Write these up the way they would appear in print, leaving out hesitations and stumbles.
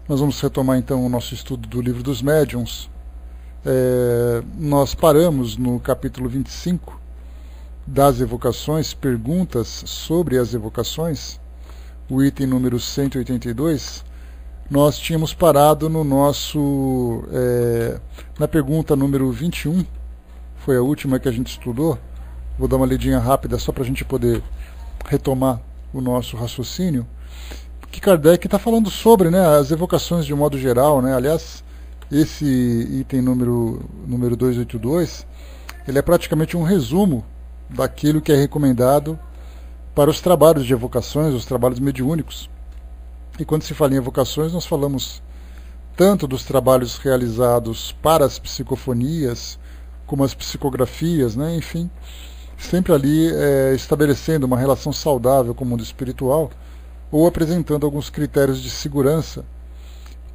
Nós vamos retomar então o nosso estudo do Livro dos Médiuns. Nós paramos no capítulo 25 das evocações, perguntas sobre as evocações, o item número 182. Nós tínhamos parado no nosso na pergunta número 21, foi a última que a gente estudou. Vou dar uma lidinha rápida só para a gente poder retomar o nosso raciocínio, que Kardec está falando sobre, né, as evocações de um modo geral, né? Aliás, esse item número 282, ele é praticamente um resumo daquilo que é recomendado para os trabalhos de evocações, os trabalhos mediúnicos. E quando se fala em evocações, nós falamos tanto dos trabalhos realizados para as psicofonias, como as psicografias, né? Enfim, sempre ali estabelecendo uma relação saudável com o mundo espiritual, ou apresentando alguns critérios de segurança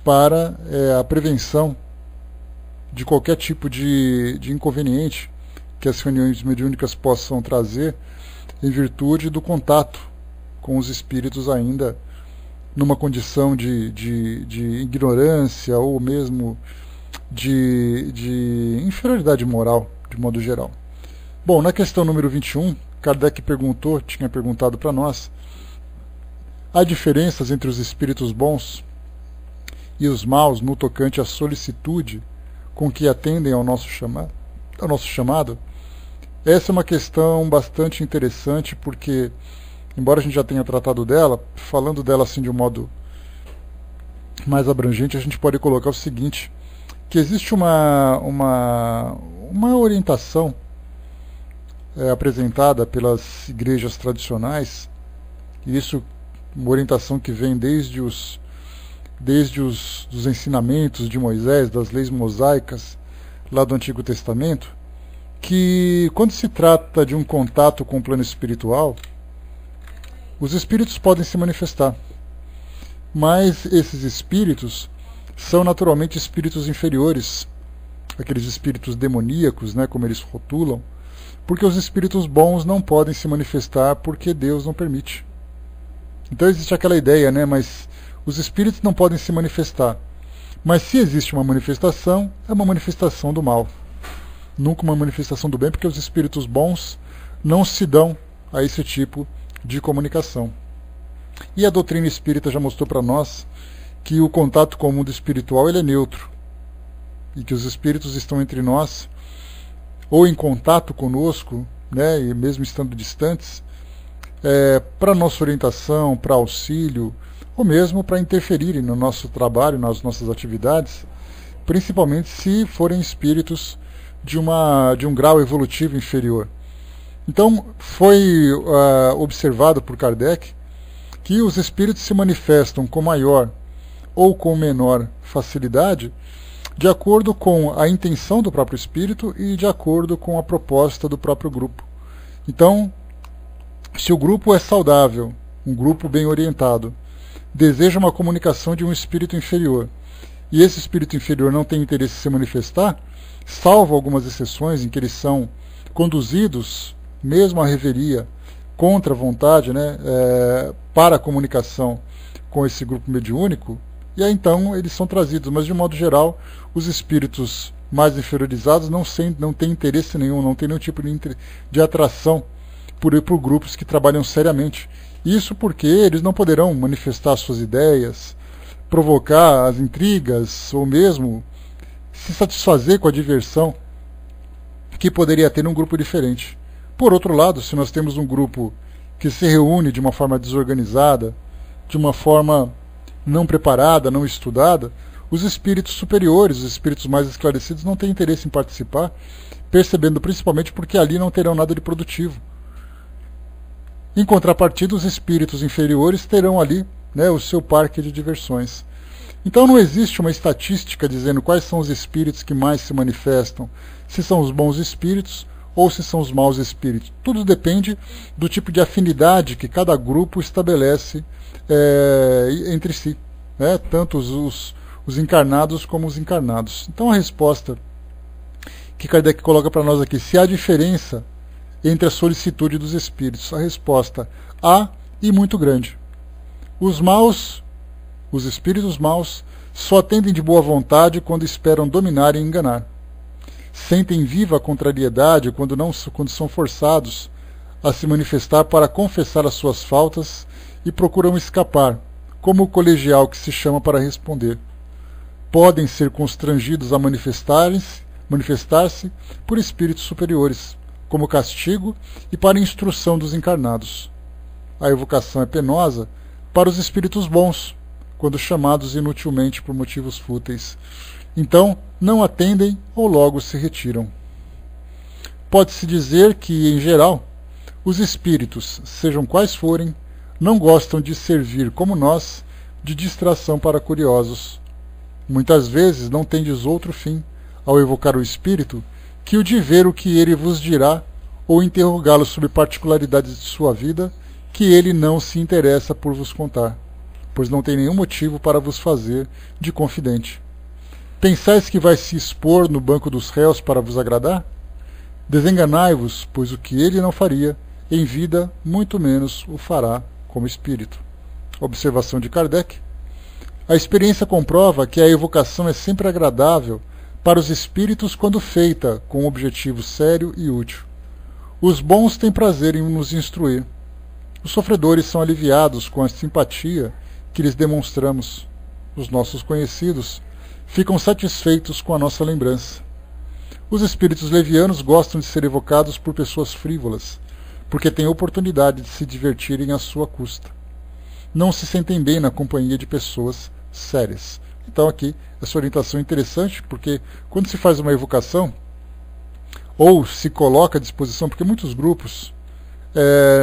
para a prevenção de qualquer tipo de inconveniente que as reuniões mediúnicas possam trazer, em virtude do contato com os espíritos ainda numa condição de ignorância ou mesmo de inferioridade moral, de modo geral. Bom, na questão número 21, Kardec tinha perguntado para nós: há diferenças entre os espíritos bons e os maus no tocante à solicitude com que atendem ao nosso chamado? Essa é uma questão bastante interessante, porque, embora a gente já tenha tratado dela, falando dela assim de um modo mais abrangente, a gente pode colocar o seguinte, que existe uma orientação apresentada pelas igrejas tradicionais, e isso uma orientação que vem desde os dos ensinamentos de Moisés, das leis mosaicas lá do Antigo Testamento, que quando se trata de um contato com o plano espiritual, os espíritos podem se manifestar, mas esses espíritos são naturalmente espíritos inferiores, aqueles espíritos demoníacos, né, como eles rotulam, porque os espíritos bons não podem se manifestar porque Deus não permite. Então existe aquela ideia, né, mas os espíritos não podem se manifestar. Mas se existe uma manifestação, é uma manifestação do mal. Nunca uma manifestação do bem, porque os espíritos bons não se dão a esse tipo de comunicação. E a doutrina espírita já mostrou para nós que o contato com o mundo espiritual ele é neutro. E que os espíritos estão entre nós, ou em contato conosco, né, e mesmo estando distantes, para nossa orientação, para auxílio, ou mesmo para interferirem no nosso trabalho, nas nossas atividades, principalmente se forem espíritos de um grau evolutivo inferior. Então, foi observado por Kardec que os espíritos se manifestam com maior ou com menor facilidade de acordo com a intenção do próprio espírito e de acordo com a proposta do próprio grupo. Então, se o grupo é saudável, um grupo bem orientado, deseja uma comunicação de um espírito inferior, e esse espírito inferior não tem interesse em se manifestar, salvo algumas exceções em que eles são conduzidos, mesmo à revelia, contra a vontade, né, para a comunicação com esse grupo mediúnico, e aí então eles são trazidos, mas de modo geral, os espíritos mais inferiorizados não têm interesse nenhum, não têm nenhum tipo de atração por grupos que trabalham seriamente. Isso porque eles não poderão manifestar suas ideias, provocar as intrigas, ou mesmo se satisfazer com a diversão que poderia ter num grupo diferente. Por outro lado, se nós temos um grupo que se reúne de uma forma desorganizada, de uma forma não preparada, não estudada, os espíritos superiores, os espíritos mais esclarecidos não têm interesse em participar, percebendo principalmente porque ali não terão nada de produtivo. Em contrapartida, os espíritos inferiores terão ali, né, o seu parque de diversões. Então não existe uma estatística dizendo quais são os espíritos que mais se manifestam, se são os bons espíritos ou se são os maus espíritos. Tudo depende do tipo de afinidade que cada grupo estabelece entre si, né, tanto os encarnados como os encarnados. Então a resposta que Kardec coloca para nós aqui, se há diferença entre a solicitude dos espíritos, a resposta há, e muito grande. Os maus, os espíritos maus, só atendem de boa vontade quando esperam dominar e enganar. Sentem viva contrariedade quando são forçados a se manifestar para confessar as suas faltas e procuram escapar, como o colegial que se chama para responder. Podem ser constrangidos a manifestar-se por espíritos superiores, como castigo e para instrução dos encarnados. A evocação é penosa para os espíritos bons, quando chamados inutilmente por motivos fúteis. Então, não atendem ou logo se retiram. Pode-se dizer que, em geral, os espíritos, sejam quais forem, não gostam de servir, como nós, de distração para curiosos. Muitas vezes não tendes outro fim, ao evocar o espírito, que o de ver o que ele vos dirá, ou interrogá-lo sobre particularidades de sua vida, que ele não se interessa por vos contar, pois não tem nenhum motivo para vos fazer de confidente. Pensais que vai se expor no banco dos réus para vos agradar? Desenganai-vos, pois o que ele não faria, em vida, muito menos o fará como espírito. Observação de Kardec. A experiência comprova que a evocação é sempre agradável para os espíritos quando feita com um objetivo sério e útil. Os bons têm prazer em nos instruir. Os sofredores são aliviados com a simpatia que lhes demonstramos. Os nossos conhecidos ficam satisfeitos com a nossa lembrança. Os espíritos levianos gostam de ser evocados por pessoas frívolas, porque têm oportunidade de se divertirem à sua custa. Não se sentem bem na companhia de pessoas sérias. Então aqui, essa orientação é interessante, porque quando se faz uma evocação, ou se coloca à disposição, porque muitos grupos,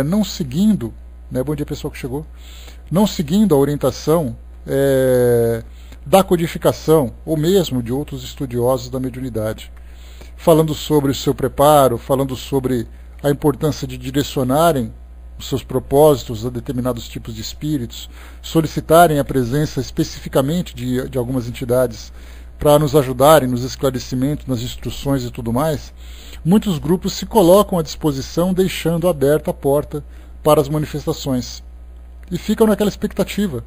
não seguindo, bom dia pessoal que chegou, não seguindo a orientação da codificação, ou mesmo de outros estudiosos da mediunidade, falando sobre o seu preparo, falando sobre a importância de direcionarem os seus propósitos a determinados tipos de espíritos, solicitarem a presença especificamente de algumas entidades para nos ajudarem nos esclarecimentos, nas instruções e tudo mais, muitos grupos se colocam à disposição, deixando aberta a porta para as manifestações. E ficam naquela expectativa,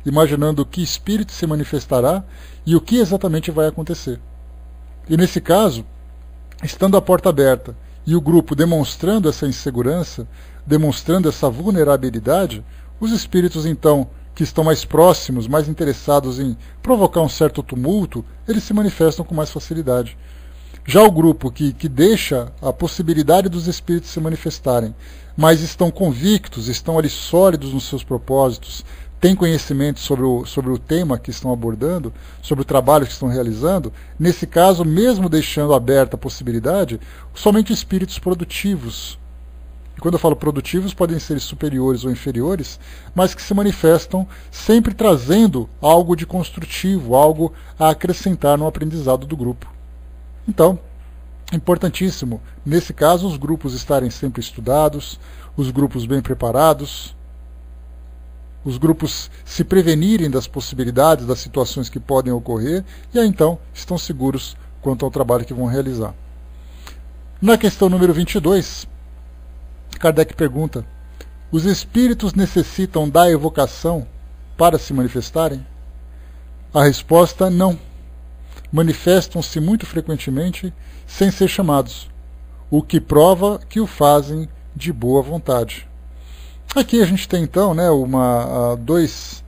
imaginando que espírito se manifestará e o que exatamente vai acontecer. E nesse caso, estando a porta aberta e o grupo demonstrando essa insegurança, demonstrando essa vulnerabilidade, os espíritos então, que estão mais próximos, mais interessados em provocar um certo tumulto, eles se manifestam com mais facilidade. Já o grupo que deixa a possibilidade dos espíritos se manifestarem, mas estão convictos, estão ali sólidos nos seus propósitos, têm conhecimento sobre o tema que estão abordando, sobre o trabalho que estão realizando, nesse caso, mesmo deixando aberta a possibilidade, somente espíritos produtivos. E quando eu falo produtivos, podem ser superiores ou inferiores, mas que se manifestam sempre trazendo algo de construtivo, algo a acrescentar no aprendizado do grupo. Então, importantíssimo, nesse caso, os grupos estarem sempre estudados, os grupos bem preparados, os grupos se prevenirem das possibilidades, das situações que podem ocorrer, e aí então estão seguros quanto ao trabalho que vão realizar. Na questão número 22, Kardec pergunta: os espíritos necessitam da evocação para se manifestarem? A resposta: não. Manifestam-se muito frequentemente sem ser chamados, o que prova que o fazem de boa vontade. Aqui a gente tem então duas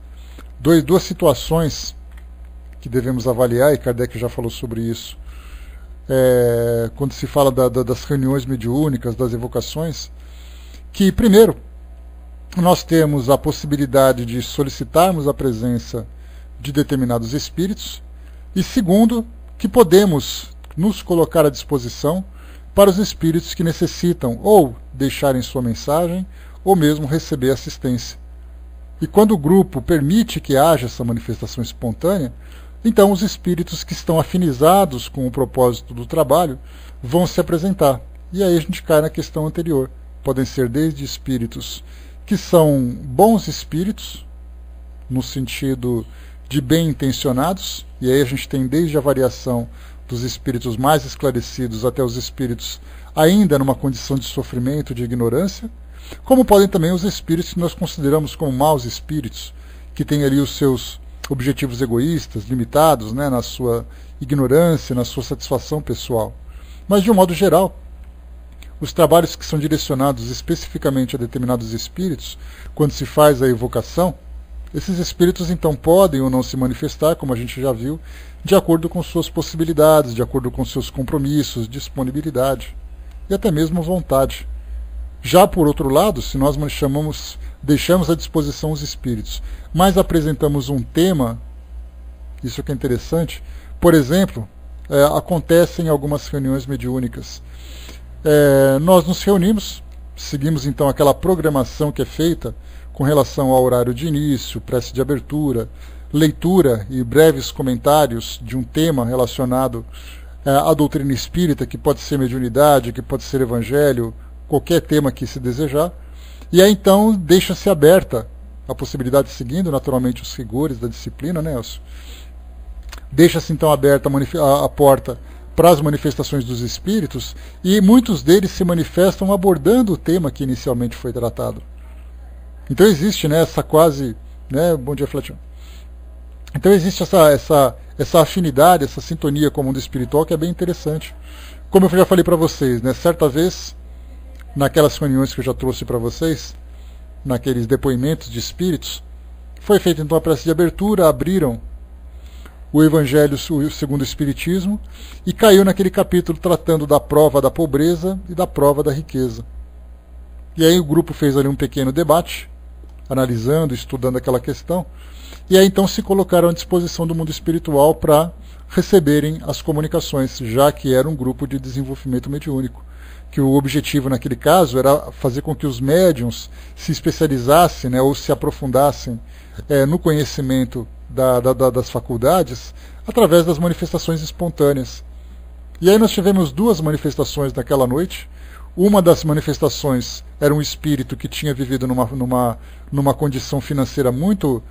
situações que devemos avaliar, e Kardec já falou sobre isso, quando se fala das reuniões mediúnicas, das evocações, que primeiro nós temos a possibilidade de solicitarmos a presença de determinados espíritos, e segundo, que podemos nos colocar à disposição para os espíritos que necessitam ou deixarem sua mensagem ou mesmo receber assistência. E quando o grupo permite que haja essa manifestação espontânea, então os espíritos que estão afinizados com o propósito do trabalho vão se apresentar. E aí a gente cai na questão anterior. Podem ser desde espíritos que são bons espíritos, no sentido de bem intencionados, e aí a gente tem desde a variação dos espíritos mais esclarecidos até os espíritos ainda numa condição de sofrimento, de ignorância, como podem também os espíritos que nós consideramos como maus espíritos, que têm ali os seus objetivos egoístas, limitados, né, na sua ignorância, na sua satisfação pessoal. Mas, de um modo geral, os trabalhos que são direcionados especificamente a determinados espíritos, quando se faz a evocação, esses espíritos então podem ou não se manifestar, como a gente já viu, de acordo com suas possibilidades, de acordo com seus compromissos, disponibilidade e até mesmo vontade. Já por outro lado, se nós deixamos à disposição os espíritos, mas apresentamos um tema, isso que é interessante, por exemplo, acontece em algumas reuniões mediúnicas. Nós nos reunimos, seguimos então aquela programação que é feita com relação ao horário de início, prece de abertura, leitura e breves comentários de um tema relacionado à doutrina espírita, que pode ser mediunidade, que pode ser evangelho, qualquer tema que se desejar. E aí então deixa-se aberta a possibilidade, seguindo naturalmente os rigores da disciplina, né, Elcio? Deixa-se então aberta a porta para as manifestações dos espíritos, e muitos deles se manifestam abordando o tema que inicialmente foi tratado. Então existe, né, essa quase... Né, bom dia, Flatião. Então existe essa afinidade, essa sintonia com o mundo espiritual que é bem interessante. Como eu já falei para vocês, né, certa vez, naquelas reuniões que eu já trouxe para vocês, naqueles depoimentos de espíritos, foi feita então a prece de abertura, abriram o Evangelho segundo o Espiritismo e caiu naquele capítulo tratando da prova da pobreza e da prova da riqueza. E aí o grupo fez ali um pequeno debate, analisando, estudando aquela questão, e aí então se colocaram à disposição do mundo espiritual para receberem as comunicações, já que era um grupo de desenvolvimento mediúnico, que o objetivo naquele caso era fazer com que os médiuns se especializassem, né, ou se aprofundassem no conhecimento das faculdades através das manifestações espontâneas. E aí nós tivemos duas manifestações naquela noite. Uma das manifestações era um espírito que tinha vivido numa condição financeira muito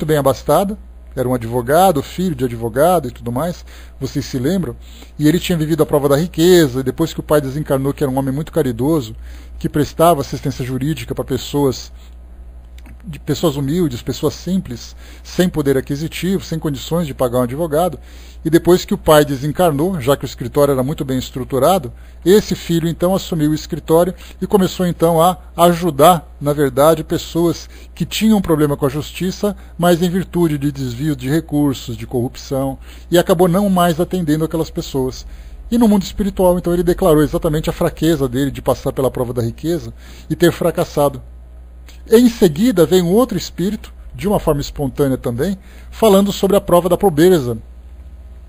bem abastada. Era um advogado, filho de advogado e tudo mais, vocês se lembram? E ele tinha vivido a prova da riqueza, depois que o pai desencarnou, que era um homem muito caridoso, que prestava assistência jurídica para pessoas humildes, pessoas simples, sem poder aquisitivo, sem condições de pagar um advogado. E depois que o pai desencarnou, já que o escritório era muito bem estruturado, esse filho então assumiu o escritório e começou então a ajudar, na verdade, pessoas que tinham problema com a justiça, mas em virtude de desvio de recursos, de corrupção, e acabou não mais atendendo aquelas pessoas. E no mundo espiritual, então, ele declarou exatamente a fraqueza dele de passar pela prova da riqueza e ter fracassado. Em seguida, veio um outro espírito, de uma forma espontânea também, falando sobre a prova da pobreza.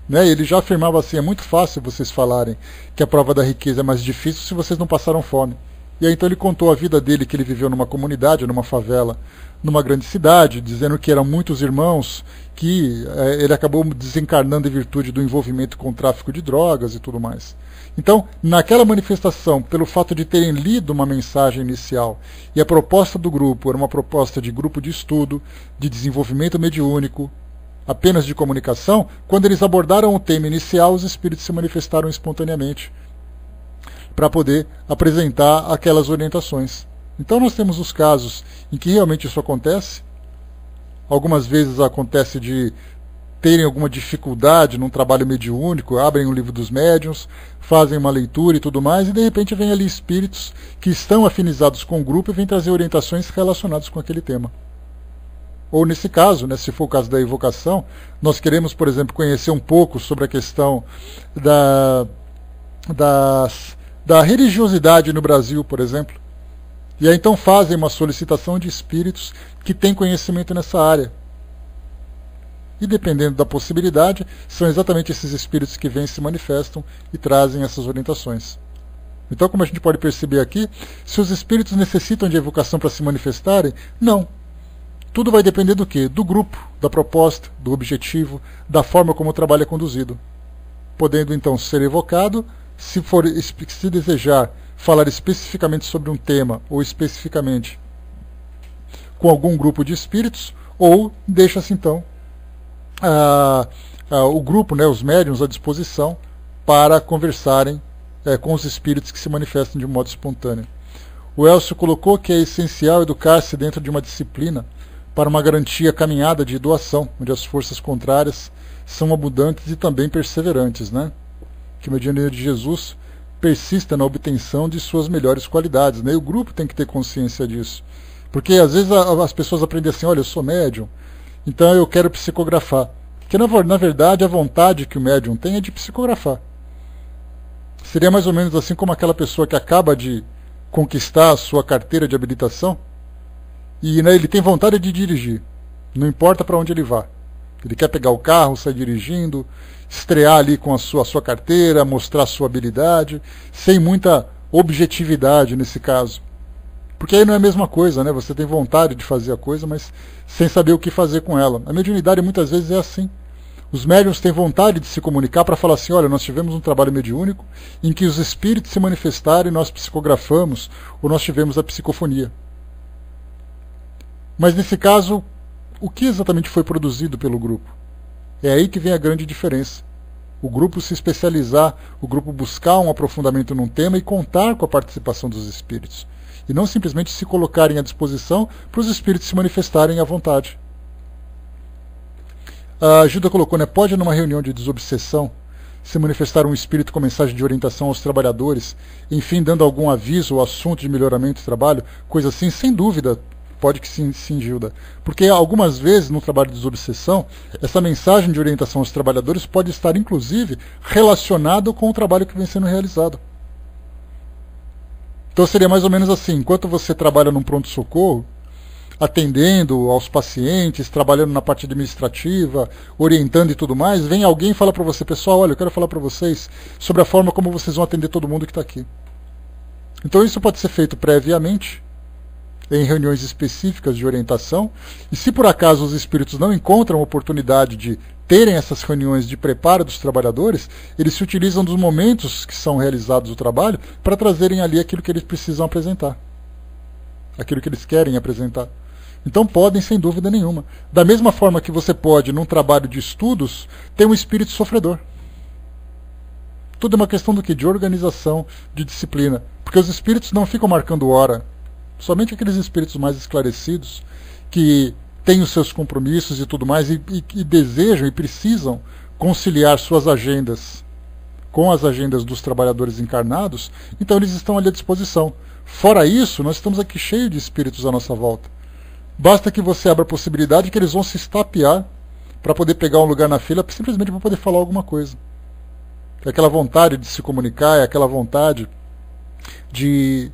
Né? Ele já afirmava assim, é muito fácil vocês falarem que a prova da riqueza é mais difícil se vocês não passaram fome. E aí então ele contou a vida dele, que ele viveu numa comunidade, numa favela, numa grande cidade, dizendo que eram muitos irmãos, que ele acabou desencarnando em virtude do envolvimento com o tráfico de drogas e tudo mais. Então, naquela manifestação, pelo fato de terem lido uma mensagem inicial, e a proposta do grupo era uma proposta de grupo de estudo, de desenvolvimento mediúnico, apenas de comunicação, quando eles abordaram o tema inicial, os espíritos se manifestaram espontaneamente para poder apresentar aquelas orientações. Então nós temos os casos em que realmente isso acontece. Algumas vezes acontece de terem alguma dificuldade num trabalho mediúnico, abrem um livro dos médiuns, fazem uma leitura e tudo mais, e de repente vem ali espíritos que estão afinizados com o grupo e vêm trazer orientações relacionadas com aquele tema. Ou nesse caso, né, se for o caso da evocação, nós queremos, por exemplo, conhecer um pouco sobre a questão da religiosidade no Brasil, por exemplo. E aí então fazem uma solicitação de espíritos que têm conhecimento nessa área. E dependendo da possibilidade, são exatamente esses espíritos que vêm, se manifestam e trazem essas orientações. Então, como a gente pode perceber aqui, se os espíritos necessitam de evocação para se manifestarem, não. Tudo vai depender do quê? Do grupo, da proposta, do objetivo, da forma como o trabalho é conduzido. Podendo então ser evocado, se desejar falar especificamente sobre um tema, ou especificamente com algum grupo de espíritos, ou deixa-se então o grupo, né, os médiuns à disposição para conversarem com os espíritos que se manifestam de um modo espontâneo. O Elcio colocou que é essencial educar-se dentro de uma disciplina para uma garantia caminhada de doação, onde as forças contrárias são abundantes e também perseverantes, né? Que o medianeiro de Jesus persista na obtenção de suas melhores qualidades, né? E o grupo tem que ter consciência disso. Porque às vezes as pessoas aprendem assim, olha, eu sou médium, então eu quero psicografar. Porque na verdade a vontade que o médium tem é de psicografar. Seria mais ou menos assim como aquela pessoa que acaba de conquistar a sua carteira de habilitação e, né, ele tem vontade de dirigir, não importa para onde ele vá. Ele quer pegar o carro, sair dirigindo, estrear ali com a sua carteira, mostrar a sua habilidade, sem muita objetividade nesse caso. Porque aí não é a mesma coisa, né? Você tem vontade de fazer a coisa, mas sem saber o que fazer com ela. A mediunidade muitas vezes é assim. Os médiuns têm vontade de se comunicar para falar assim, olha, nós tivemos um trabalho mediúnico em que os espíritos se manifestaram e nós psicografamos, ou nós tivemos a psicofonia. Mas nesse caso, o que exatamente foi produzido pelo grupo? É aí que vem a grande diferença. O grupo se especializar, o grupo buscar um aprofundamento num tema e contar com a participação dos espíritos. E não simplesmente se colocarem à disposição para os espíritos se manifestarem à vontade. A Gilda colocou, né, pode numa reunião de desobsessão se manifestar um espírito com mensagem de orientação aos trabalhadores, enfim, dando algum aviso ou assunto de melhoramento do trabalho, coisa assim, sem dúvida, pode que sim, Gilda. Porque algumas vezes no trabalho de desobsessão, essa mensagem de orientação aos trabalhadores pode estar, inclusive, relacionado com o trabalho que vem sendo realizado. Então seria mais ou menos assim, enquanto você trabalha num pronto-socorro, atendendo aos pacientes, trabalhando na parte administrativa, orientando e tudo mais, vem alguém e fala para você, pessoal, olha, eu quero falar para vocês sobre a forma como vocês vão atender todo mundo que está aqui. Então isso pode ser feito previamente, em reuniões específicas de orientação, e se por acaso os espíritos não encontram oportunidade de terem essas reuniões de preparo dos trabalhadores, eles se utilizam dos momentos que são realizados o trabalho para trazerem ali aquilo que eles precisam apresentar, aquilo que eles querem apresentar. Então podem, sem dúvida nenhuma. Da mesma forma que você pode, num trabalho de estudos, ter um espírito sofredor. Tudo é uma questão do que? De organização, de disciplina. Porque os espíritos não ficam marcando hora. Somente aqueles espíritos mais esclarecidos, que têm os seus compromissos e tudo mais, e desejam e precisam conciliar suas agendas com as agendas dos trabalhadores encarnados, então eles estão ali à disposição. Fora isso, nós estamos aqui cheios de espíritos à nossa volta. Basta que você abra a possibilidade que eles vão se estapear para poder pegar um lugar na fila, simplesmente para poder falar alguma coisa. É aquela vontade de se comunicar, é aquela vontade de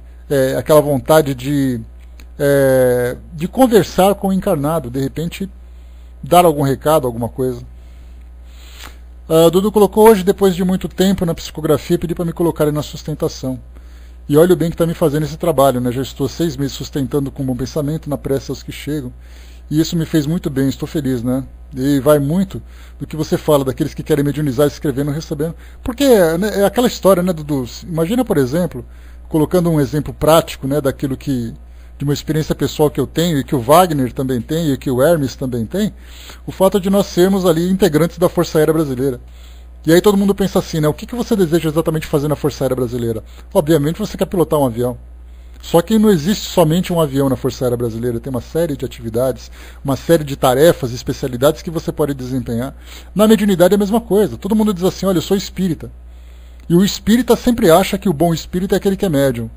conversar com o encarnado, de repente dar algum recado, alguma coisa. Dudu colocou hoje, depois de muito tempo na psicografia, pedi para me colocarem na sustentação. E olha o bem que está me fazendo esse trabalho, né? Já estou 6 meses sustentando com bom pensamento, na prece aos que chegam. E isso me fez muito bem, estou feliz, né? E vai muito do que você fala, daqueles que querem mediunizar, escrevendo, recebendo. Porque é aquela história, né, Dudu? Imagina, por exemplo, colocando um exemplo prático, né, daquilo que, de uma experiência pessoal que eu tenho, e que o Wagner também tem, e que o Hermes também tem, o fato de nós sermos ali integrantes da Força Aérea Brasileira. E aí todo mundo pensa assim, né? O que você deseja exatamente fazer na Força Aérea Brasileira? Obviamente você quer pilotar um avião. Só que não existe somente um avião na Força Aérea Brasileira. Tem uma série de atividades, uma série de tarefas e especialidades que você pode desempenhar. Na mediunidade é a mesma coisa. Todo mundo diz assim, olha, eu sou espírita. E o espírita sempre acha que o bom espírita é aquele que é médium.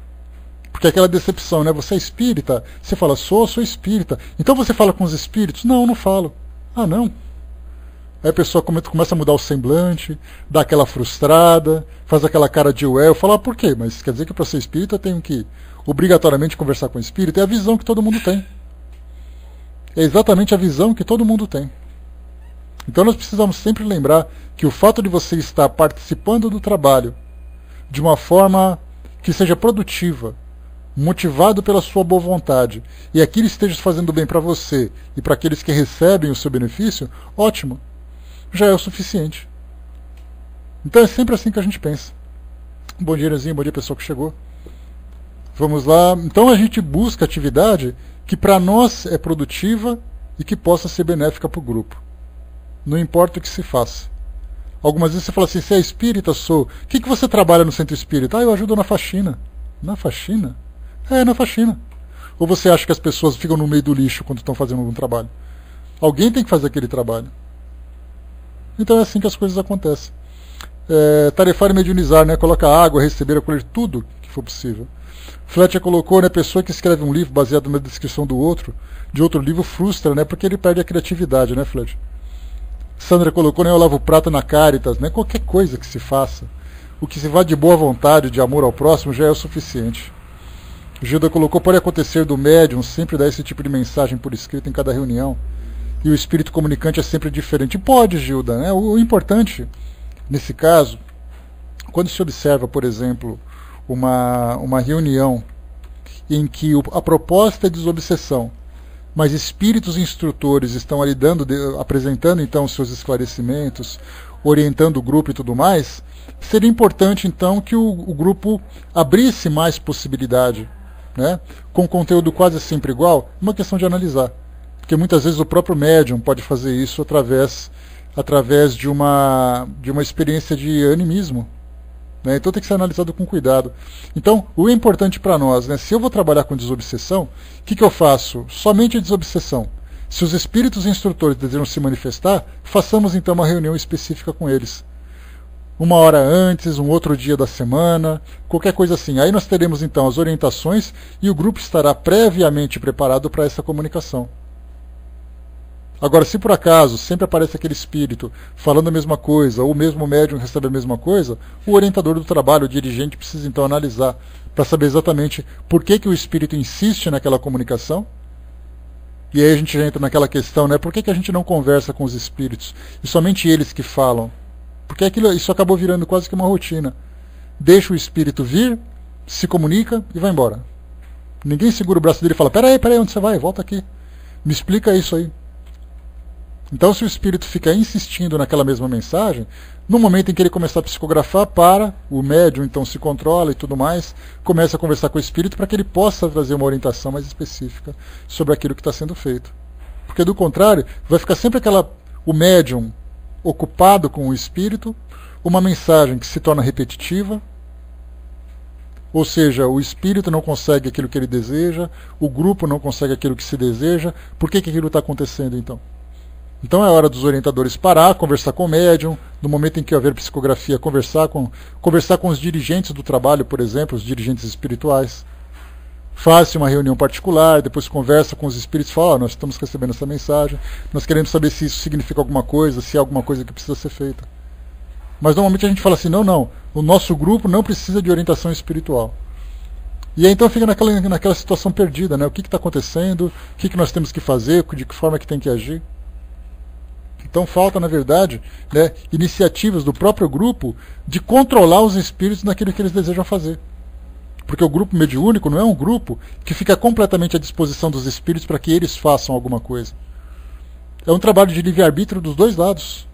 Porque é aquela decepção, né? Você é espírita? Você fala, sou espírita. Então você fala com os espíritos? Não, não falo. Ah, não? Aí a pessoa começa a mudar o semblante, dá aquela frustrada, faz aquela cara de ué. Eu falo, por quê? Mas quer dizer que para ser espírita eu tenho que obrigatoriamente conversar com o espírito? É a visão que todo mundo tem. É exatamente a visão que todo mundo tem. Então nós precisamos sempre lembrar que o fato de você estar participando do trabalho de uma forma que seja produtiva, motivado pela sua boa vontade, e aquilo esteja fazendo bem para você e para aqueles que recebem o seu benefício, ótimo. Já é o suficiente. Então é sempre assim que a gente pensa. Bom dia, Irezinho, bom dia, pessoal que chegou. Vamos lá. Então a gente busca atividade que para nós é produtiva e que possa ser benéfica para o grupo. Não importa o que se faça. Algumas vezes você fala assim, você é espírita? Sou. O que você trabalha no centro espírita? Eu ajudo na faxina. Na faxina? É, na faxina. Ou você acha que as pessoas ficam no meio do lixo quando estão fazendo algum trabalho? Alguém tem que fazer aquele trabalho. Então é assim que as coisas acontecem. Tarefar e mediunizar, né? Coloca água, receber, acolher tudo que for possível. Fletcher colocou, né? Pessoa que escreve um livro baseado na descrição de outro livro, frustra, né? Porque ele perde a criatividade, né, Fletcher? Sandra colocou, né? Eu lavo prato na Caritas, né? Qualquer coisa que se faça. O que se vá de boa vontade, de amor ao próximo, já é o suficiente. Gilda colocou, pode acontecer do médium sempre dar esse tipo de mensagem por escrito em cada reunião. E o espírito comunicante é sempre diferente. Pode, Gilda, né? O importante, nesse caso, quando se observa, por exemplo, uma reunião em que a proposta é desobsessão, mas espíritos instrutores estão ali apresentando então seus esclarecimentos, orientando o grupo e tudo mais, seria importante então que o grupo abrisse mais possibilidade, né? Com conteúdo quase sempre igual, uma questão de analisar. Porque muitas vezes o próprio médium pode fazer isso através de uma experiência de animismo. Né? Então tem que ser analisado com cuidado. Então, o importante para nós, né? Se eu vou trabalhar com desobsessão, o que eu faço? Somente desobsessão. Se os espíritos instrutores desejam se manifestar, façamos então uma reunião específica com eles. 1 hora antes, um outro dia da semana, qualquer coisa assim. Aí nós teremos então as orientações e o grupo estará previamente preparado para essa comunicação. Agora, se por acaso sempre aparece aquele espírito falando a mesma coisa, ou o mesmo médium recebe a mesma coisa, o orientador do trabalho, o dirigente, precisa então analisar para saber exatamente por que o espírito insiste naquela comunicação. E aí a gente já entra naquela questão, né? Por que a gente não conversa com os espíritos? E somente eles que falam? Porque isso acabou virando quase que uma rotina. Deixa o espírito vir, se comunica e vai embora. Ninguém segura o braço dele e fala, peraí, onde você vai? Volta aqui. Me explica isso aí. Então, se o espírito fica insistindo naquela mesma mensagem, no momento em que ele começar a psicografar, o médium então se controla e tudo mais, começa a conversar com o espírito para que ele possa trazer uma orientação mais específica sobre aquilo que está sendo feito. Porque, do contrário, vai ficar sempre o médium ocupado com o espírito, uma mensagem que se torna repetitiva, ou seja, o espírito não consegue aquilo que ele deseja, o grupo não consegue aquilo que se deseja. Por que aquilo está acontecendo então? Então é hora dos orientadores parar, conversar com o médium, no momento em que houver psicografia, conversar com os dirigentes do trabalho, por exemplo, os dirigentes espirituais. Faz-se uma reunião particular, depois conversa com os espíritos e fala, nós estamos recebendo essa mensagem, nós queremos saber se isso significa alguma coisa, se há alguma coisa que precisa ser feita. Mas normalmente a gente fala assim, não, o nosso grupo não precisa de orientação espiritual. E aí então fica naquela situação perdida, né? O que está acontecendo, o que nós temos que fazer, de que forma que tem que agir. Então falta, na verdade, né, iniciativas do próprio grupo de controlar os espíritos naquilo que eles desejam fazer. Porque o grupo mediúnico não é um grupo que fica completamente à disposição dos espíritos para que eles façam alguma coisa. É um trabalho de livre-arbítrio dos dois lados.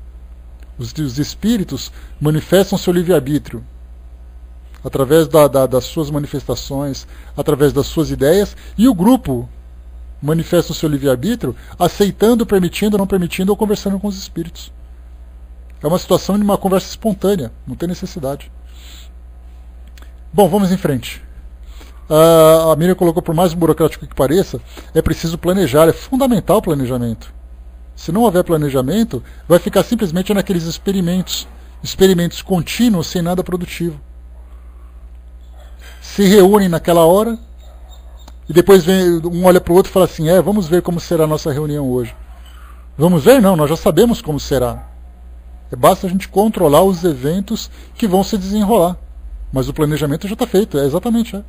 Os espíritos manifestam seu livre-arbítrio através das suas manifestações, através das suas ideias, e o grupo manifesta o seu livre-arbítrio aceitando, permitindo, não permitindo ou conversando com os espíritos. É uma situação de uma conversa espontânea, não tem necessidade. Bom, vamos em frente. A Miriam colocou, por mais burocrático que pareça, é preciso planejar, é fundamental o planejamento. Se não houver planejamento, vai ficar simplesmente naqueles experimentos contínuos sem nada produtivo. Se reúnem naquela hora, e depois um olha para o outro e fala assim, vamos ver como será a nossa reunião hoje. Vamos ver? Não, nós já sabemos como será. Basta a gente controlar os eventos que vão se desenrolar. Mas o planejamento já está feito, exatamente.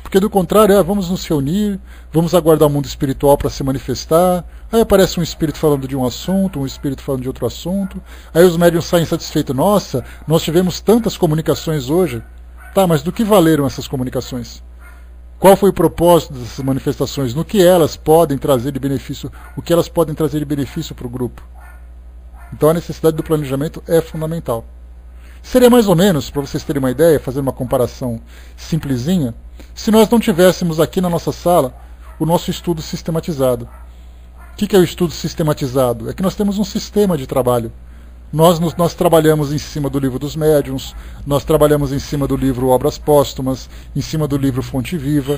Porque do contrário, vamos nos reunir, vamos aguardar o mundo espiritual para se manifestar, aí aparece um espírito falando de um assunto, um espírito falando de outro assunto, aí os médiuns saem satisfeitos, nossa, nós tivemos tantas comunicações hoje. Tá, mas do que valeram essas comunicações? Qual foi o propósito dessas manifestações? No que elas podem trazer de benefício? O que elas podem trazer de benefício para o grupo? Então a necessidade do planejamento é fundamental. Seria mais ou menos, para vocês terem uma ideia, fazer uma comparação simplesinha, se nós não tivéssemos aqui na nossa sala o nosso estudo sistematizado. O que é o estudo sistematizado? É que nós temos um sistema de trabalho. Nós trabalhamos em cima do livro dos médiuns, nós trabalhamos em cima do livro Obras Póstumas, em cima do livro Fonte Viva.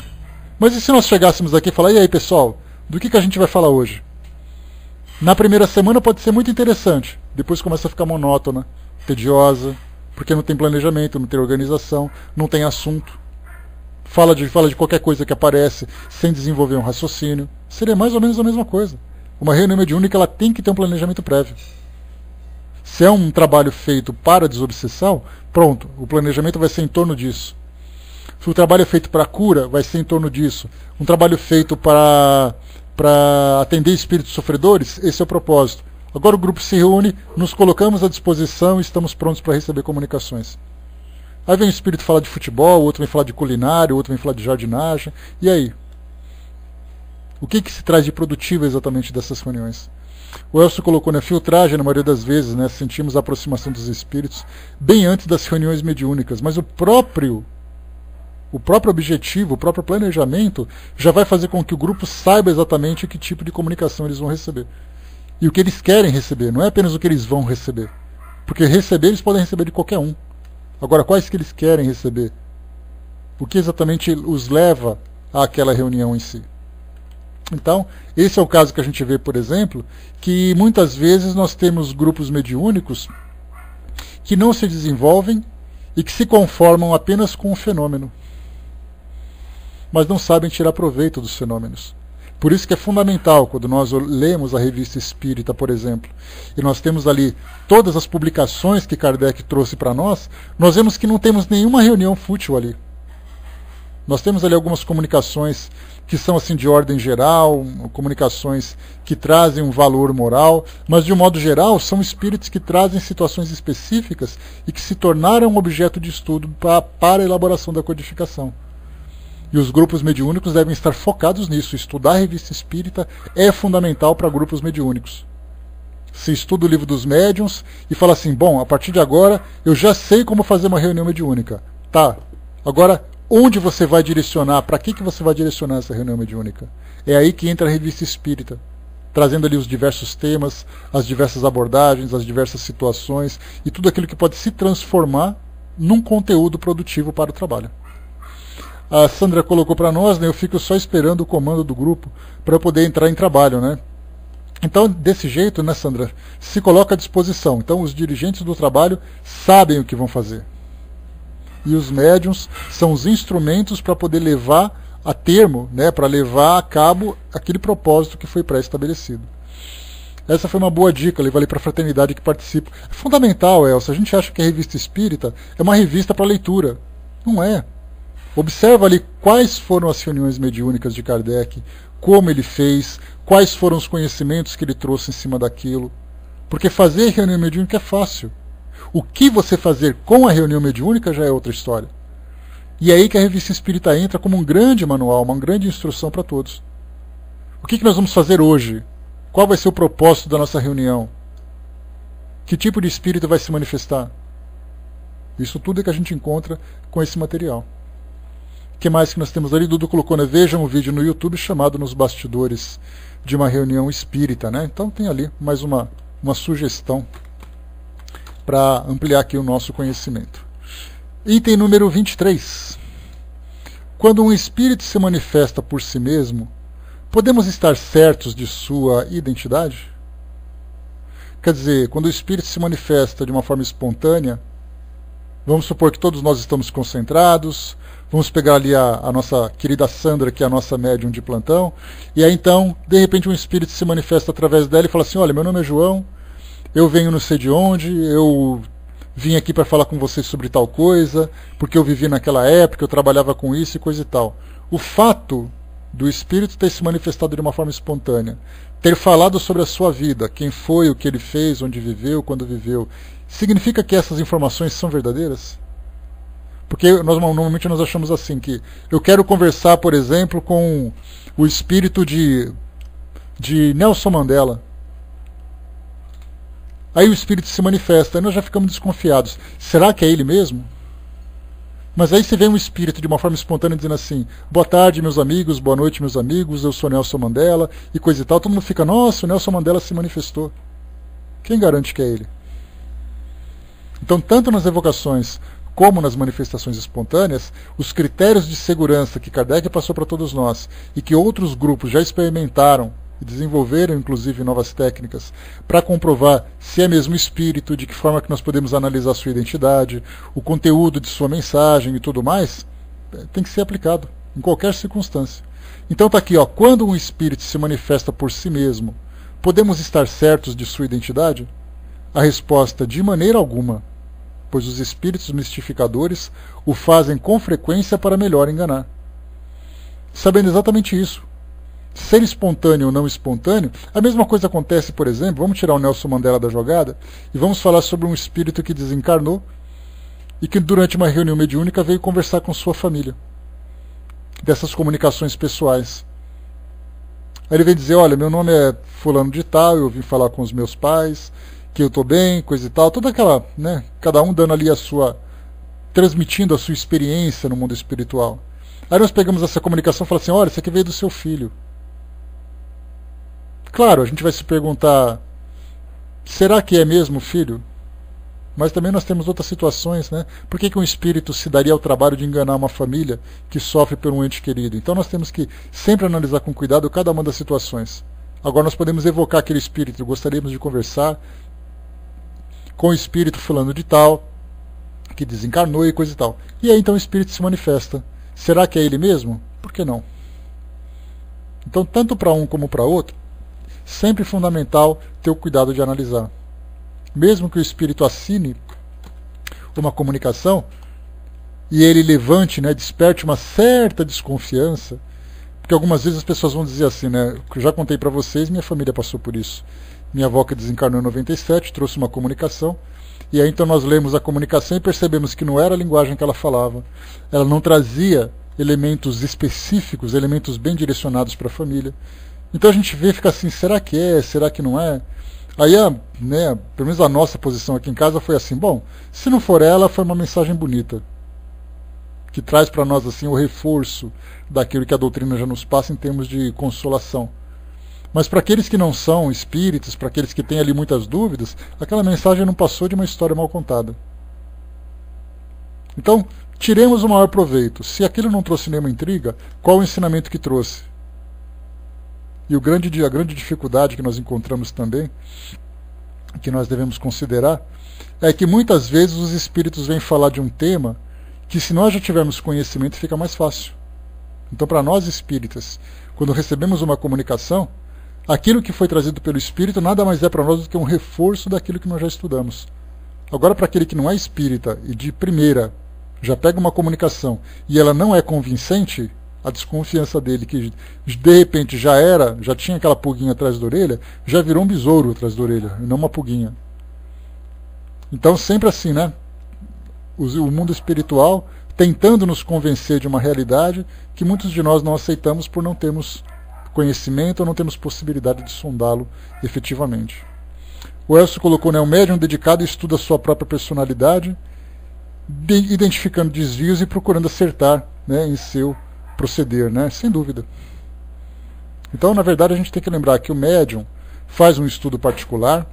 Mas e se nós chegássemos aqui e falar, e aí pessoal, do que a gente vai falar hoje? Na primeira semana pode ser muito interessante, depois começa a ficar monótona, tediosa, porque não tem planejamento, não tem organização, não tem assunto. Fala de qualquer coisa que aparece sem desenvolver um raciocínio. Seria mais ou menos a mesma coisa. Uma reunião mediúnica ela tem que ter um planejamento prévio. Se é um trabalho feito para desobsessão, pronto, o planejamento vai ser em torno disso. Se o trabalho é feito para cura, vai ser em torno disso. Um trabalho feito para atender espíritos sofredores, esse é o propósito. Agora o grupo se reúne, nos colocamos à disposição e estamos prontos para receber comunicações. Aí vem o espírito falar de futebol, o outro vem falar de culinária, o outro vem falar de jardinagem. E aí? O que se traz de produtivo exatamente dessas reuniões? O Elcio colocou na filtragem, na maioria das vezes, né, sentimos a aproximação dos espíritos bem antes das reuniões mediúnicas, mas o próprio objetivo, o próprio planejamento já vai fazer com que o grupo saiba exatamente que tipo de comunicação eles vão receber. E o que eles querem receber, não é apenas o que eles vão receber. Porque receber eles podem receber de qualquer um. Agora, quais que eles querem receber? O que exatamente os leva àquela reunião em si? Então, esse é o caso que a gente vê, por exemplo, que muitas vezes nós temos grupos mediúnicos que não se desenvolvem e que se conformam apenas com o fenômeno, mas não sabem tirar proveito dos fenômenos. Por isso que é fundamental, quando nós lemos a Revista Espírita, por exemplo, e nós temos ali todas as publicações que Kardec trouxe para nós vemos que não temos nenhuma reunião fútil ali. Nós temos ali algumas comunicações que são assim de ordem geral, comunicações que trazem um valor moral, mas de um modo geral são espíritos que trazem situações específicas e que se tornaram objeto de estudo para a elaboração da codificação. E os grupos mediúnicos devem estar focados nisso. Estudar a Revista Espírita é fundamental para grupos mediúnicos. Se estuda o livro dos médiuns e fala assim, bom, a partir de agora eu já sei como fazer uma reunião mediúnica. Tá, agora onde você vai direcionar, para que você vai direcionar essa reunião mediúnica? É aí que entra a Revista Espírita, trazendo ali os diversos temas, as diversas abordagens, as diversas situações e tudo aquilo que pode se transformar num conteúdo produtivo para o trabalho. A Sandra colocou para nós, né, eu fico só esperando o comando do grupo para poder entrar em trabalho, né? Então, desse jeito, né, Sandra, se coloca à disposição. Então, os dirigentes do trabalho sabem o que vão fazer. E os médiuns são os instrumentos para poder levar a termo, né, para levar a cabo aquele propósito que foi pré-estabelecido. Essa foi uma boa dica, levar ali para a fraternidade que participa. É fundamental, Elsa, a gente acha que a Revista Espírita é uma revista para leitura. Não é. Observa ali quais foram as reuniões mediúnicas de Kardec, como ele fez, quais foram os conhecimentos que ele trouxe em cima daquilo. Porque fazer reunião mediúnica é fácil. O que você fazer com a reunião mediúnica já é outra história. E é aí que a Revista Espírita entra como um grande manual, uma grande instrução para todos. O que nós vamos fazer hoje? Qual vai ser o propósito da nossa reunião? Que tipo de espírito vai se manifestar? Isso tudo é que a gente encontra com esse material. O que mais que nós temos ali? Dudu colocou, né? Vejam um vídeo no YouTube chamado Nos Bastidores de uma Reunião Espírita, né? Então tem ali mais uma sugestão para ampliar aqui o nosso conhecimento. Item número 23. Quando um espírito se manifesta por si mesmo, podemos estar certos de sua identidade? Quer dizer, quando o espírito se manifesta de uma forma espontânea, vamos supor que todos nós estamos concentrados, vamos pegar ali a nossa querida Sandra, que é a nossa médium de plantão, e aí então, de repente, um espírito se manifesta através dela e fala assim, olha, meu nome é João, eu venho não sei de onde, eu vim aqui para falar com vocês sobre tal coisa, porque eu vivi naquela época, eu trabalhava com isso e coisa e tal. O fato do espírito ter se manifestado de uma forma espontânea, ter falado sobre a sua vida, quem foi, o que ele fez, onde viveu, quando viveu, significa que essas informações são verdadeiras? Porque normalmente nós achamos assim, que eu quero conversar, por exemplo, com o espírito de Nelson Mandela. Aí o espírito se manifesta, aí nós já ficamos desconfiados. Será que é ele mesmo? Mas aí se vem um espírito de uma forma espontânea dizendo assim, boa tarde meus amigos, boa noite meus amigos, eu sou Nelson Mandela, e coisa e tal, todo mundo fica, nossa, o Nelson Mandela se manifestou. Quem garante que é ele? Então, tanto nas evocações como nas manifestações espontâneas, os critérios de segurança que Kardec passou para todos nós e que outros grupos já experimentaram e desenvolveram, inclusive, novas técnicas para comprovar se é mesmo espírito, de que forma que nós podemos analisar sua identidade, o conteúdo de sua mensagem e tudo mais, tem que ser aplicado em qualquer circunstância. Então está aqui, ó, quando um espírito se manifesta por si mesmo, podemos estar certos de sua identidade? A resposta, de maneira alguma, pois os espíritos mistificadores o fazem com frequência para melhor enganar. Sabendo exatamente isso, ser espontâneo ou não espontâneo, a mesma coisa acontece, por exemplo, vamos tirar o Nelson Mandela da jogada e vamos falar sobre um espírito que desencarnou e que durante uma reunião mediúnica veio conversar com sua família, dessas comunicações pessoais. Aí ele vem dizer, olha, meu nome é fulano de tal, eu vim falar com os meus pais, que eu estou bem, coisa e tal, toda aquela, né, cada um dando ali a sua, transmitindo a sua experiência no mundo espiritual. Aí nós pegamos essa comunicação e falamos assim, olha, isso aqui veio do seu filho. Claro, a gente vai se perguntar, será que é mesmo filho? Mas também nós temos outras situações, né? Por que um espírito se daria ao trabalho de enganar uma família que sofre por um ente querido? Então nós temos que sempre analisar com cuidado cada uma das situações. Agora nós podemos evocar aquele espírito, gostaríamos de conversar com o espírito fulano de tal, que desencarnou e coisa e tal. E aí então o espírito se manifesta. Será que é ele mesmo? Por que não? Então, tanto para um como para outro, sempre fundamental ter o cuidado de analisar. Mesmo que o espírito assine uma comunicação e ele levante, né, desperte uma certa desconfiança, porque algumas vezes as pessoas vão dizer assim, né, eu já contei para vocês, minha família passou por isso. Minha avó que desencarnou em 97, trouxe uma comunicação, e aí então nós lemos a comunicação e percebemos que não era a linguagem que ela falava. Ela não trazia elementos específicos, elementos bem direcionados para a família. Então a gente vê e fica assim, será que é, será que não é? Aí, né, pelo menos a nossa posição aqui em casa foi assim, bom, se não for ela, foi uma mensagem bonita, que traz para nós assim o reforço daquilo que a doutrina já nos passa em termos de consolação. Mas para aqueles que não são espíritos, para aqueles que têm ali muitas dúvidas, aquela mensagem não passou de uma história mal contada. Então, tiremos o maior proveito. Se aquilo não trouxe nenhuma intriga, qual o ensinamento que trouxe? E a grande dificuldade que nós encontramos também, que nós devemos considerar, é que muitas vezes os espíritos vêm falar de um tema que, se nós já tivermos conhecimento, fica mais fácil. Então, para nós espíritas, quando recebemos uma comunicação, aquilo que foi trazido pelo espírito nada mais é para nós do que um reforço daquilo que nós já estudamos. Agora, para aquele que não é espírita e de primeira já pega uma comunicação e ela não é convincente, a desconfiança dele, que de repente já tinha aquela pulguinha atrás da orelha, já virou um besouro atrás da orelha, e não uma pulguinha. Então, sempre assim, né? O mundo espiritual tentando nos convencer de uma realidade que muitos de nós não aceitamos por não termos conhecimento ou não temos possibilidade de sondá-lo efetivamente. O Elcio colocou, né, um médium dedicado estuda a sua própria personalidade, identificando desvios e procurando acertar, né, em seu proceder, né, sem dúvida. Então, na verdade, a gente tem que lembrar que o médium faz um estudo particular,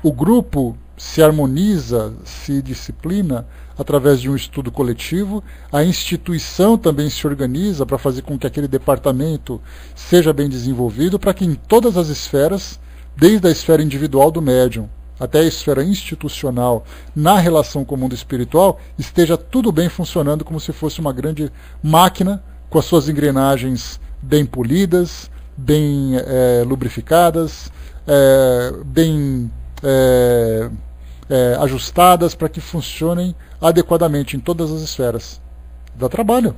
o grupo se harmoniza, se disciplina através de um estudo coletivo, a instituição também se organiza para fazer com que aquele departamento seja bem desenvolvido, para que em todas as esferas, desde a esfera individual do médium até a esfera institucional, na relação com o mundo espiritual, esteja tudo bem funcionando como se fosse uma grande máquina, com as suas engrenagens bem polidas, bem lubrificadas, bem ajustadas para que funcionem adequadamente em todas as esferas. Dá trabalho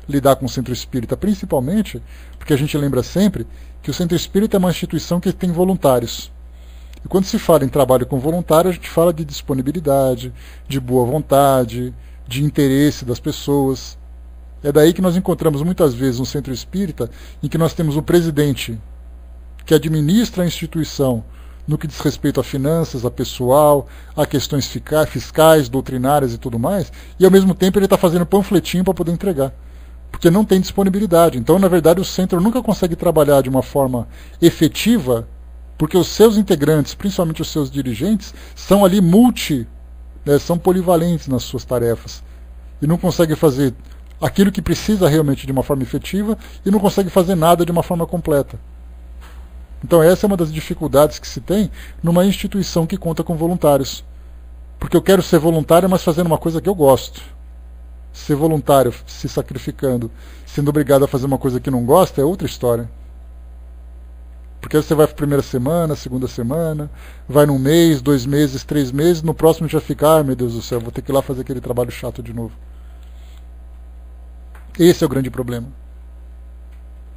lidar com o centro espírita, principalmente porque a gente lembra sempre que o centro espírita é uma instituição que tem voluntários. E quando se fala em trabalho com voluntário, a gente fala de disponibilidade, de boa vontade, de interesse das pessoas. É daí que nós encontramos muitas vezes um centro espírita em que nós temos um presidente que administra a instituição no que diz respeito a finanças, a pessoal, a questões fiscais, doutrinárias e tudo mais, e ao mesmo tempo ele está fazendo panfletinho para poder entregar, porque não tem disponibilidade. Então, na verdade, o centro nunca consegue trabalhar de uma forma efetiva, porque os seus integrantes, principalmente os seus dirigentes, são ali né, são polivalentes nas suas tarefas e não conseguem fazer aquilo que precisa realmente de uma forma efetiva e não conseguem fazer nada de uma forma completa. Então essa é uma das dificuldades que se tem numa instituição que conta com voluntários. Porque eu quero ser voluntário, mas fazendo uma coisa que eu gosto. Ser voluntário, se sacrificando, sendo obrigado a fazer uma coisa que não gosta, é outra história. Porque você vai para a primeira semana, segunda semana, vai num mês, 2 meses, 3 meses, no próximo já fica, ai meu Deus do céu, vou ter que ir lá fazer aquele trabalho chato de novo. Esse é o grande problema.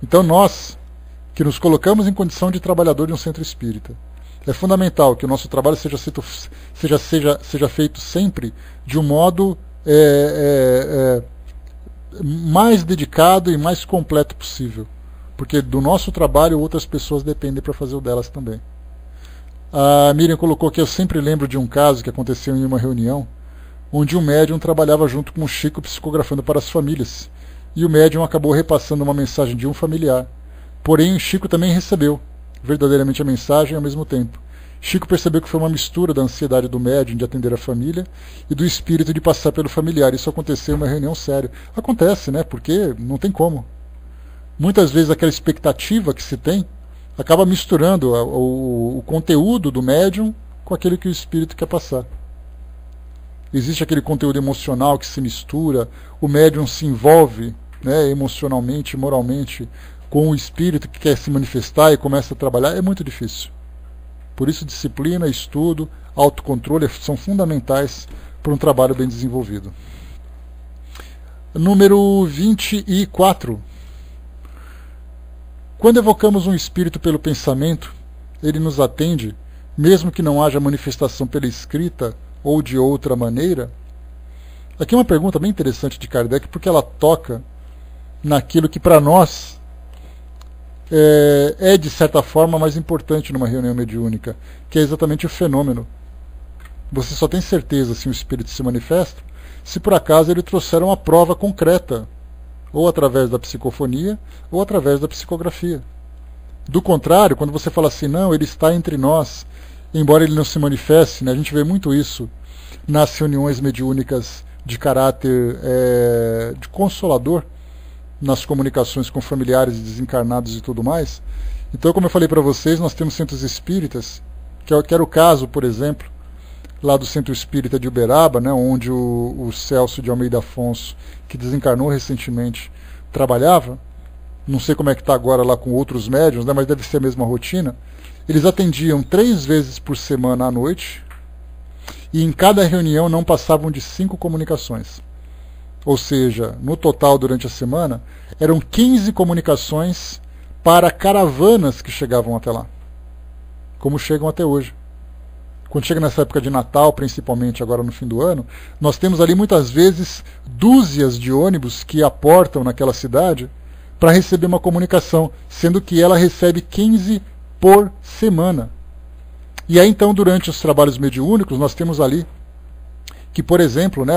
Então nós, que nos colocamos em condição de trabalhador de um centro espírita, é fundamental que o nosso trabalho seja feito sempre de um modo mais dedicado e mais completo possível. Porque do nosso trabalho outras pessoas dependem para fazer o delas também. A Miriam colocou que eu sempre lembro de um caso que aconteceu em uma reunião, onde um médium trabalhava junto com o Chico psicografando para as famílias. E o médium acabou repassando uma mensagem de um familiar. Porém, o Chico também recebeu verdadeiramente a mensagem ao mesmo tempo. Chico percebeu que foi uma mistura da ansiedade do médium de atender a família e do espírito de passar pelo familiar. Isso aconteceu em uma reunião séria. Acontece, né? Porque não tem como. Muitas vezes aquela expectativa que se tem acaba misturando o conteúdo do médium com aquele que o espírito quer passar. Existe aquele conteúdo emocional que se mistura, o médium se envolve, né, emocionalmente, moralmente, com o espírito que quer se manifestar e começa a trabalhar. É muito difícil. Por isso disciplina, estudo, autocontrole são fundamentais para um trabalho bem desenvolvido. Número 24. Quando evocamos um espírito pelo pensamento, ele nos atende, mesmo que não haja manifestação pela escrita ou de outra maneira. Aqui é uma pergunta bem interessante de Kardec, porque ela toca naquilo que para nós é de certa forma mais importante numa reunião mediúnica, que é exatamente o fenômeno. Você só tem certeza se o espírito se manifesta se por acaso ele trouxer uma prova concreta, ou através da psicofonia, ou através da psicografia. Do contrário, quando você fala assim, não, ele está entre nós, embora ele não se manifeste, né, a gente vê muito isso nas reuniões mediúnicas de caráter de consolador, nas comunicações com familiares desencarnados e tudo mais. Então, como eu falei para vocês, nós temos centros espíritas, que era o caso, por exemplo, lá do Centro Espírita de Uberaba, né, onde o Celso de Almeida Afonso, que desencarnou recentemente, trabalhava. Não sei como é que está agora lá com outros médiuns, né, mas deve ser a mesma rotina. Eles atendiam 3 vezes por semana à noite, e em cada reunião não passavam de 5 comunicações. Ou seja, no total durante a semana, eram 15 comunicações para caravanas que chegavam até lá, como chegam até hoje. Quando chega nessa época de Natal, principalmente agora no fim do ano, nós temos ali muitas vezes dúzias de ônibus que aportam naquela cidade para receber uma comunicação, sendo que ela recebe 15 por semana. E aí então, durante os trabalhos mediúnicos, nós temos ali que, por exemplo, né,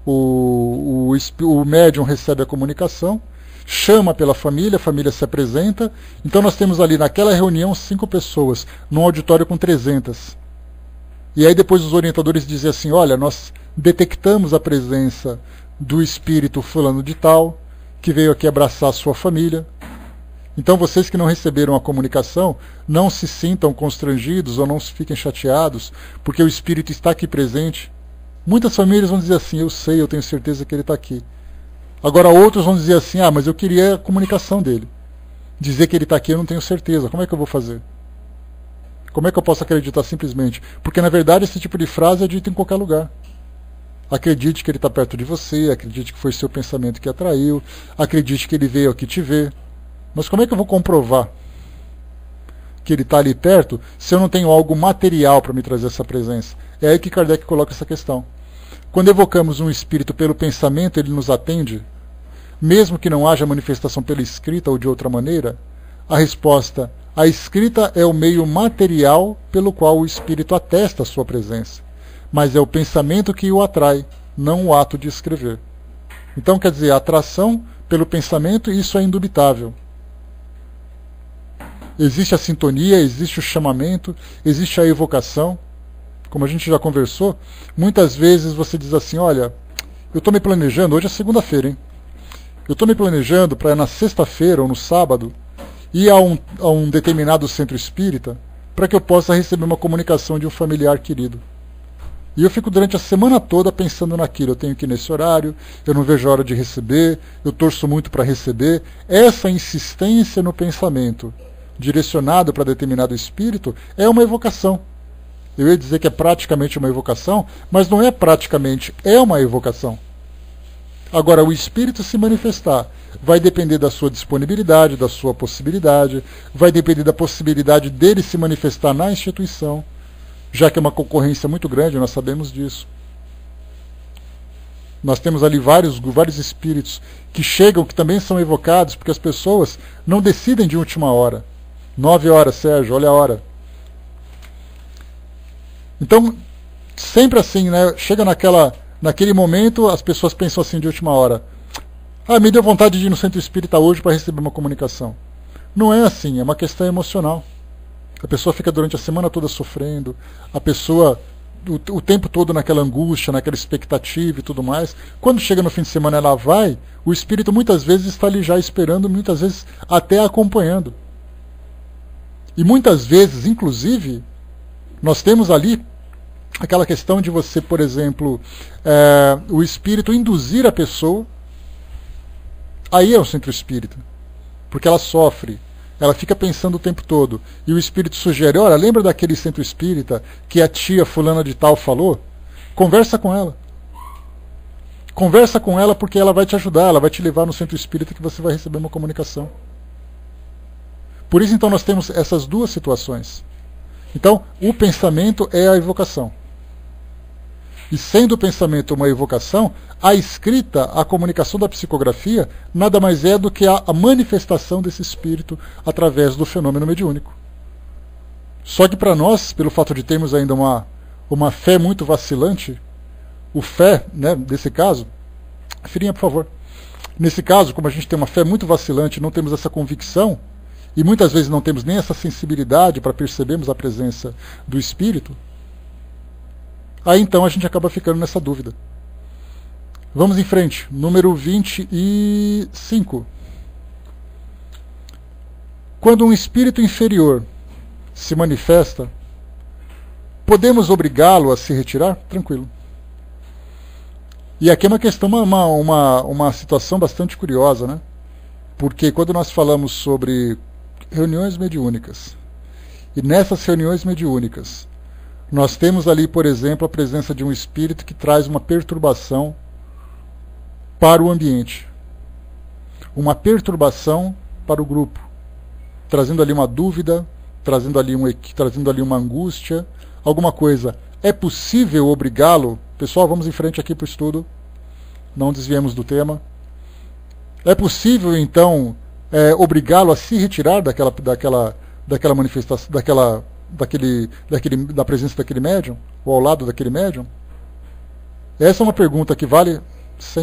o médium recebe a comunicação, chama pela família, a família se apresenta. Então nós temos ali naquela reunião 5 pessoas, num auditório com 300. E aí depois os orientadores dizem assim, olha, nós detectamos a presença do espírito fulano de tal, que veio aqui abraçar a sua família. Então vocês que não receberam a comunicação, não se sintam constrangidos ou não fiquem chateados, porque o espírito está aqui presente. Muitas famílias vão dizer assim, eu sei, eu tenho certeza que ele está aqui. Agora outros vão dizer assim, mas eu queria a comunicação dele. Dizer que ele está aqui eu não tenho certeza, como é que eu vou fazer? Como é que eu posso acreditar simplesmente? Porque na verdade esse tipo de frase é dito em qualquer lugar. Acredite que ele está perto de você, acredite que foi seu pensamento que atraiu, acredite que ele veio aqui te ver. Mas como é que eu vou comprovar que ele está ali perto se eu não tenho algo material para me trazer essa presença? É aí que Kardec coloca essa questão. Quando evocamos um espírito pelo pensamento, ele nos atende, mesmo que não haja manifestação pela escrita ou de outra maneira? A resposta: a escrita é o meio material pelo qual o espírito atesta a sua presença, mas é o pensamento que o atrai, não o ato de escrever. Então, quer dizer, a atração pelo pensamento, isso é indubitável. Existe a sintonia, existe o chamamento, existe a evocação. como a gente já conversou, muitas vezes você diz assim, olha, eu estou me planejando, hoje é segunda-feira, hein? Eu estou me planejando para na sexta-feira ou no sábado ir a um determinado centro espírita para que eu possa receber uma comunicação de um familiar querido. E eu fico durante a semana toda pensando naquilo. Eu tenho que ir nesse horário, eu não vejo a hora de receber, eu torço muito para receber. Essa insistência no pensamento direcionado para determinado espírito é uma evocação. Eu ia dizer que é praticamente uma evocação, mas não é praticamente, é uma evocação. Agora, o espírito se manifestar vai depender da sua disponibilidade, da sua possibilidade, vai depender da possibilidade dele se manifestar na instituição, já que é uma concorrência muito grande, nós sabemos disso. Nós temos ali vários espíritos que chegam, que também são evocados, porque as pessoas não decidem de última hora. 9 horas, Sérgio, olha a hora. Então, sempre assim, né? Chega naquele momento, as pessoas pensam assim de última hora. Me deu vontade de ir no centro espírita hoje para receber uma comunicação. Não é assim, é uma questão emocional. A pessoa fica durante a semana toda sofrendo, a pessoa o tempo todo naquela angústia, naquela expectativa e tudo mais. Quando chega no fim de semana ela vai, o espírito muitas vezes está ali já esperando, muitas vezes até acompanhando. E muitas vezes, inclusive, nós temos ali aquela questão de você, por exemplo, o espírito induzir a pessoa. Aí é o centro espírita, porque ela sofre, ela fica pensando o tempo todo, e o espírito sugere, olha, lembra daquele centro espírita que a tia fulana de tal falou? Conversa com ela. Conversa com ela porque ela vai te ajudar, ela vai te levar no centro espírita que você vai receber uma comunicação. Por isso, então, nós temos essas duas situações. Então, o pensamento é a evocação. E sendo o pensamento uma evocação, a escrita, a comunicação da psicografia, nada mais é do que a manifestação desse espírito através do fenômeno mediúnico. Só que para nós, pelo fato de termos ainda uma fé muito vacilante, o fé, né, nesse caso, filhinha, por favor, nesse caso, como a gente tem uma fé muito vacilante, não temos essa convicção, e muitas vezes não temos nem essa sensibilidade para percebermos a presença do espírito, aí então a gente acaba ficando nessa dúvida. Vamos em frente. Número 25. Quando um espírito inferior se manifesta, podemos obrigá-lo a se retirar? Tranquilo. E aqui é uma questão, uma situação bastante curiosa, né? Porque quando nós falamos sobre reuniões mediúnicas, e nessas reuniões mediúnicas, nós temos ali, por exemplo, a presença de um espírito que traz uma perturbação para o ambiente. Uma perturbação para o grupo. Trazendo ali uma dúvida, trazendo ali uma angústia, alguma coisa. É possível obrigá-lo? Pessoal, vamos em frente aqui para o estudo. Não desviemos do tema. É possível, então, obrigá-lo a se retirar daquela manifestação, da presença daquele médium, ou ao lado daquele médium? Essa é uma pergunta que vale,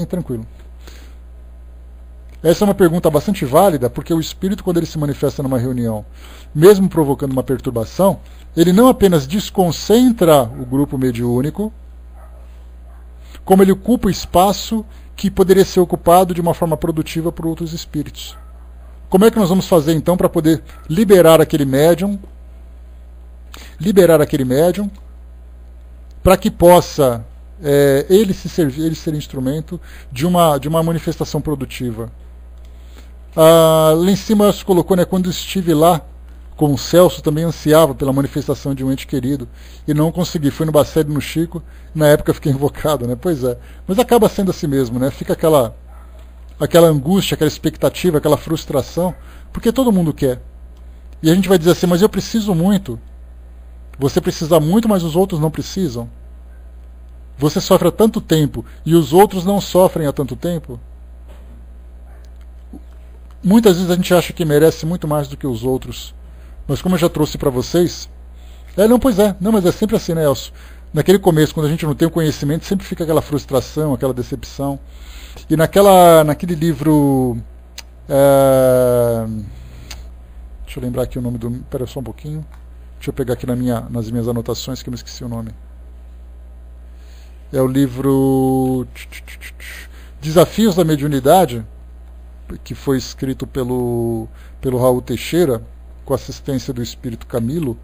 tranquilo. Essa é uma pergunta bastante válida, porque o espírito, quando ele se manifesta numa reunião, mesmo provocando uma perturbação, ele não apenas desconcentra o grupo mediúnico, como ele ocupa o espaço que poderia ser ocupado de uma forma produtiva por outros espíritos. Como é que nós vamos fazer então para poder liberar aquele médium para que possa ele ser instrumento de uma manifestação produtiva? Lá em cima se colocou, né, quando estive lá com o Celso, também ansiava pela manifestação de um ente querido e não consegui. Fui no Bacério no Chico, na época fiquei invocado, né? Pois é, mas acaba sendo assim mesmo, né? Fica aquela angústia, aquela expectativa, aquela frustração, porque todo mundo quer. E a gente vai dizer assim, mas eu preciso muito. Você precisa muito, mas os outros não precisam. Você sofre há tanto tempo e os outros não sofrem há tanto tempo. Muitas vezes a gente acha que merece muito mais do que os outros. Mas como eu já trouxe para vocês... mas é sempre assim, né, Elcio? Naquele começo, quando a gente não tem o conhecimento, sempre fica aquela frustração, aquela decepção. E naquele livro... deixa eu lembrar aqui o nome do... Espera só um pouquinho. Deixa eu pegar aqui nas minhas anotações que eu me esqueci o nome. É o livro Desafios da Mediunidade, que foi escrito pelo Raul Teixeira, com assistência do Espírito Camilo,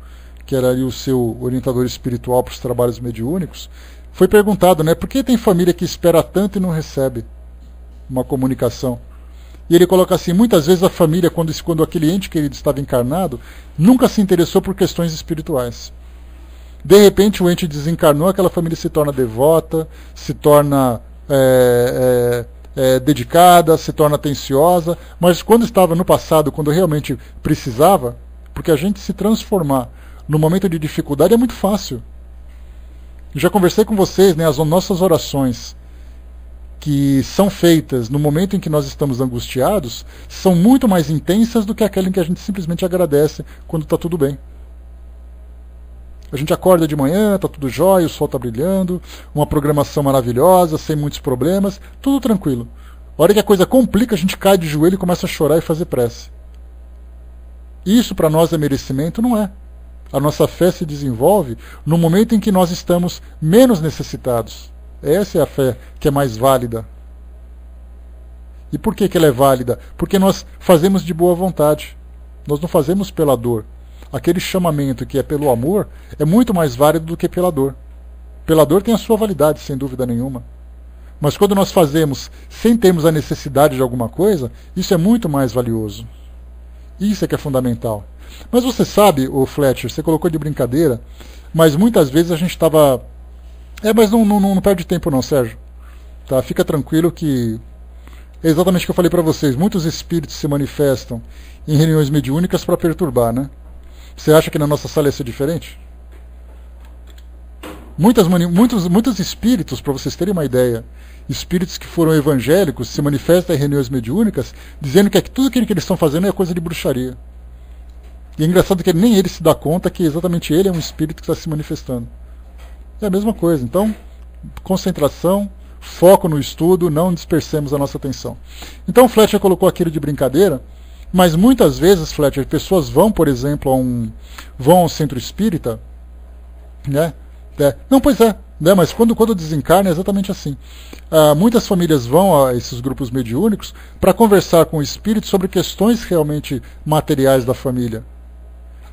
que era ali o seu orientador espiritual para os trabalhos mediúnicos. Foi perguntado, né, por que tem família que espera tanto e não recebe uma comunicação? E ele coloca assim, muitas vezes a família, quando aquele ente querido estava encarnado, nunca se interessou por questões espirituais. De repente o ente desencarnou, aquela família se torna devota, se torna dedicada, se torna atenciosa, mas quando estava no passado, quando realmente precisava, porque a gente se transformar no momento de dificuldade é muito fácil. Já conversei com vocês, né, as nossas orações que são feitas no momento em que nós estamos angustiados são muito mais intensas do que aquela em que a gente simplesmente agradece quando está tudo bem. A gente acorda de manhã, está tudo jóia, o sol está brilhando, uma programação maravilhosa, sem muitos problemas, tudo tranquilo. A hora que a coisa complica, a gente cai de joelho e começa a chorar e fazer prece. Isso para nós é merecimento? Não é. A nossa fé se desenvolve no momento em que nós estamos menos necessitados. Essa é a fé que é mais válida. E por que ela é válida? Porque nós fazemos de boa vontade. Nós não fazemos pela dor. Aquele chamamento que é pelo amor é muito mais válido do que pela dor. Pela dor tem a sua validade, sem dúvida nenhuma. Mas quando nós fazemos sem termos a necessidade de alguma coisa, isso é muito mais valioso. Isso é que é fundamental. Mas você sabe, o Fletcher, você colocou de brincadeira, mas muitas vezes a gente estava... mas não perde tempo não, Sérgio. Tá? Fica tranquilo que... É exatamente o que eu falei para vocês. Muitos espíritos se manifestam em reuniões mediúnicas para perturbar, né? Você acha que na nossa sala ia ser diferente? Muitos espíritos, para vocês terem uma ideia, espíritos que foram evangélicos se manifestam em reuniões mediúnicas dizendo que tudo aquilo que eles estão fazendo é coisa de bruxaria. E é engraçado que nem ele se dá conta que exatamente ele é um espírito que está se manifestando. É a mesma coisa. Então, concentração, foco no estudo, não dispersemos a nossa atenção. Então, o Fletcher colocou aquilo de brincadeira, mas muitas vezes, Fletcher, pessoas vão, por exemplo, vão ao centro espírita, né? Não, pois é, né? Mas quando desencarna é exatamente assim. Muitas famílias vão a esses grupos mediúnicos para conversar com o espírito sobre questões realmente materiais da família.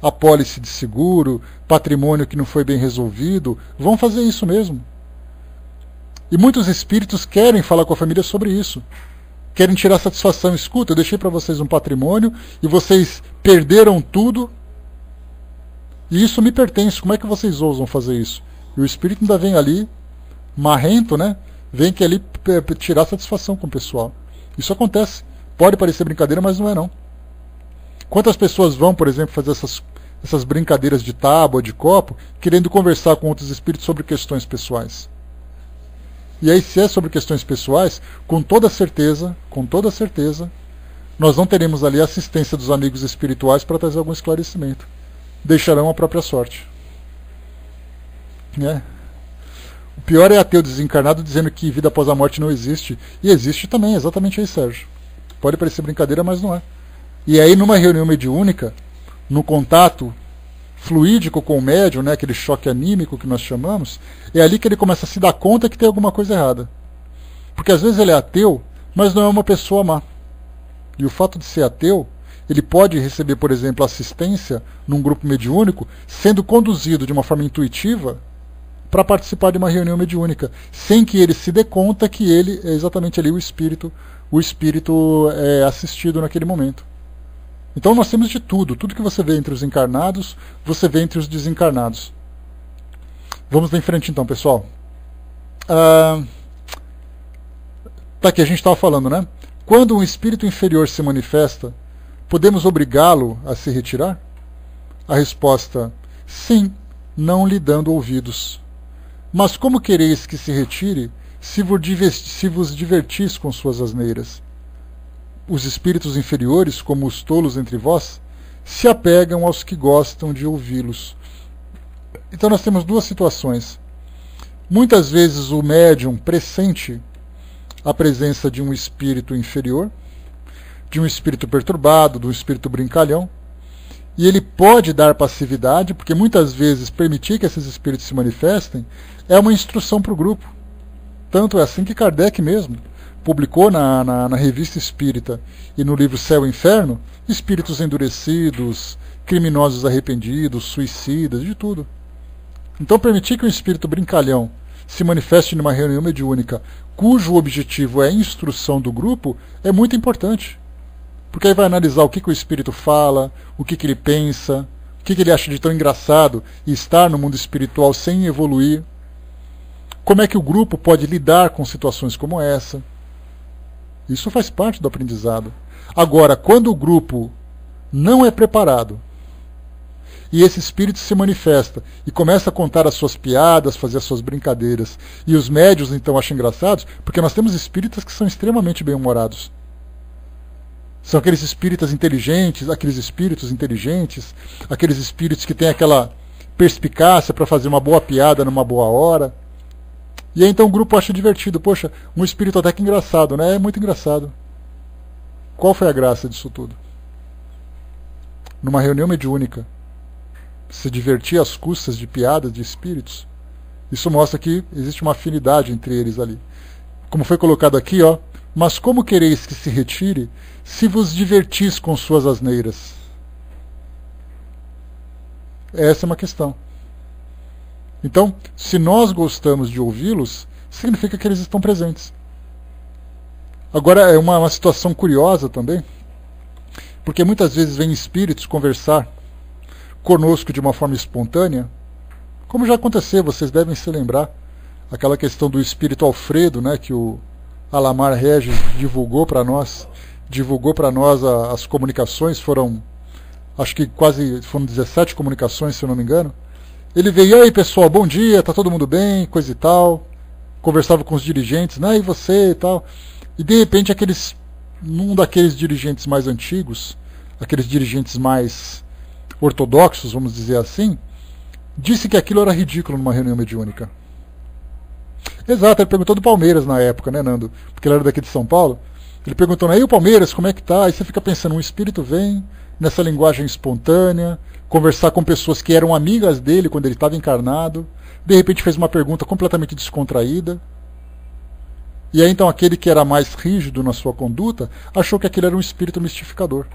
Apólice de seguro, patrimônio que não foi bem resolvido, vão fazer isso mesmo. E muitos espíritos querem falar com a família sobre isso. Querem tirar satisfação. Escuta, eu deixei para vocês um patrimônio e vocês perderam tudo e isso me pertence. Como é que vocês ousam fazer isso? E o espírito ainda vem ali, marrento, né? Vem que ali tirar satisfação com o pessoal. Isso acontece. Pode parecer brincadeira, mas não é não. Quantas pessoas vão, por exemplo, fazer essas brincadeiras de tábua, de copo, querendo conversar com outros espíritos sobre questões pessoais? E aí, se é sobre questões pessoais, com toda certeza, nós não teremos ali a assistência dos amigos espirituais para trazer algum esclarecimento. Deixarão a própria sorte. Né? O pior é ateu desencarnado dizendo que vida após a morte não existe. E existe também, exatamente aí, Sérgio. Pode parecer brincadeira, mas não é. E aí, numa reunião mediúnica, no contato fluídico com o médium, né, aquele choque anímico que nós chamamos, é ali que ele começa a se dar conta que tem alguma coisa errada. Porque às vezes ele é ateu, mas não é uma pessoa má. E o fato de ser ateu, ele pode receber, por exemplo, assistência num grupo mediúnico, sendo conduzido de uma forma intuitiva para participar de uma reunião mediúnica, sem que ele se dê conta que ele é exatamente ali o espírito é assistido naquele momento. Então nós temos de tudo. Tudo que você vê entre os encarnados, você vê entre os desencarnados. Vamos em frente então, pessoal. Tá aqui, a gente estava falando, né? Quando um espírito inferior se manifesta, podemos obrigá-lo a se retirar? A resposta, sim, não lhe dando ouvidos. Mas como quereis que se retire, se vos divertis com suas asneiras? Os espíritos inferiores, como os tolos entre vós, se apegam aos que gostam de ouvi-los. Então nós temos duas situações. Muitas vezes o médium pressente a presença de um espírito inferior, de um espírito perturbado, de um espírito brincalhão, e ele pode dar passividade, porque muitas vezes permitir que esses espíritos se manifestem é uma instrução para o grupo. Tanto é assim que Kardec mesmo publicou na Revista Espírita e no livro Céu e Inferno, espíritos endurecidos, criminosos arrependidos, suicidas, de tudo. Então permitir que um espírito brincalhão se manifeste numa reunião mediúnica cujo objetivo é a instrução do grupo é muito importante. Porque aí vai analisar o que o espírito fala, o que ele pensa, o que ele acha de tão engraçado e estar no mundo espiritual sem evoluir. Como é que o grupo pode lidar com situações como essa. Isso faz parte do aprendizado. Agora, quando o grupo não é preparado e esse espírito se manifesta e começa a contar as suas piadas, fazer as suas brincadeiras, e os médiuns então acham engraçados, porque nós temos espíritas que são extremamente bem-humorados. São aqueles espíritos inteligentes, aqueles espíritos que têm aquela perspicácia para fazer uma boa piada numa boa hora. E aí então o grupo acha divertido. Poxa, um espírito até que engraçado, né? É muito engraçado. Qual foi a graça disso tudo? Numa reunião mediúnica, se divertir às custas de piadas de espíritos, isso mostra que existe uma afinidade entre eles ali. Como foi colocado aqui, ó, mas como quereis que se retire, se vos divertis com suas asneiras? Essa é uma questão. Então, se nós gostamos de ouvi-los, significa que eles estão presentes. Agora, é uma situação curiosa também, porque muitas vezes vêm espíritos conversar conosco de uma forma espontânea, como já aconteceu, vocês devem se lembrar, aquela questão do espírito Alfredo, né, que o Alamar Regis divulgou para nós as comunicações, acho que foram 17 comunicações, se eu não me engano. Ele veio, e aí pessoal, bom dia, tá todo mundo bem, coisa e tal, conversava com os dirigentes, né, e você e tal, e de repente um daqueles dirigentes mais antigos, aqueles dirigentes mais ortodoxos, vamos dizer assim, disse que aquilo era ridículo numa reunião mediúnica. Exato, ele perguntou do Palmeiras na época, né, Nando? Porque ele era daqui de São Paulo. Ele perguntou, aí o Palmeiras, como é que tá? Aí você fica pensando, um espírito vem nessa linguagem espontânea, conversar com pessoas que eram amigas dele quando ele estava encarnado, de repente fez uma pergunta completamente descontraída. E aí então aquele que era mais rígido na sua conduta achou que aquele era um espírito mistificador.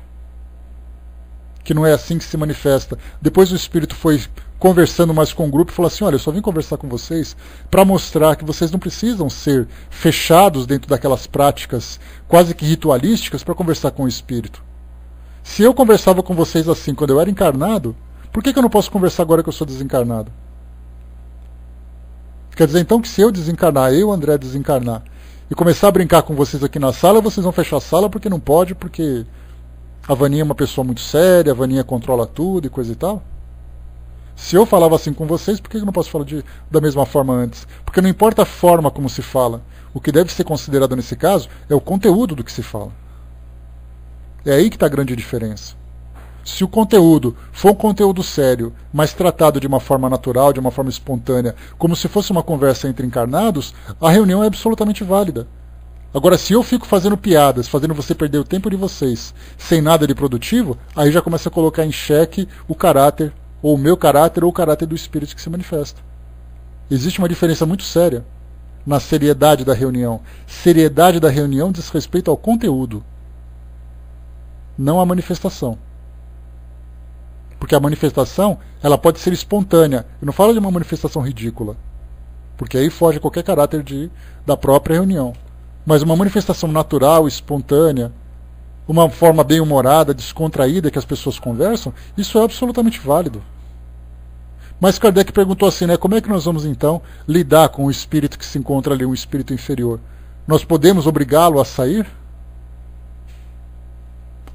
Que não é assim que se manifesta. Depois o espírito foi conversando mais com o grupo e falou assim, olha, eu só vim conversar com vocês para mostrar que vocês não precisam ser fechados dentro daquelas práticas quase que ritualísticas para conversar com o espírito. Se eu conversava com vocês assim quando eu era encarnado, por que eu não posso conversar agora que eu sou desencarnado? Quer dizer então que se eu desencarnar, eu, André, desencarnar, e começar a brincar com vocês aqui na sala, vocês vão fechar a sala porque não pode, porque a Vaninha é uma pessoa muito séria, a Vaninha controla tudo e coisa e tal? Se eu falava assim com vocês, por que eu não posso falar da mesma forma antes? Porque não importa a forma como se fala. O que deve ser considerado nesse caso é o conteúdo do que se fala. É aí que está a grande diferença. Se o conteúdo for um conteúdo sério, mas tratado de uma forma natural, de uma forma espontânea, como se fosse uma conversa entre encarnados, a reunião é absolutamente válida. Agora, se eu fico fazendo piadas, fazendo você perder o tempo de vocês, sem nada de produtivo, aí já começa a colocar em xeque o caráter, ou o meu caráter, ou o caráter do espírito que se manifesta. Existe uma diferença muito séria na seriedade da reunião. Seriedade da reunião diz respeito ao conteúdo, não à manifestação. Porque a manifestação, ela pode ser espontânea. Eu não falo de uma manifestação ridícula, porque aí foge qualquer caráter da própria reunião. Mas uma manifestação natural, espontânea, uma forma bem-humorada, descontraída que as pessoas conversam, isso é absolutamente válido. Mas Kardec perguntou assim, né, como é que nós vamos então lidar com o espírito que se encontra ali, um espírito inferior? Nós podemos obrigá-lo a sair?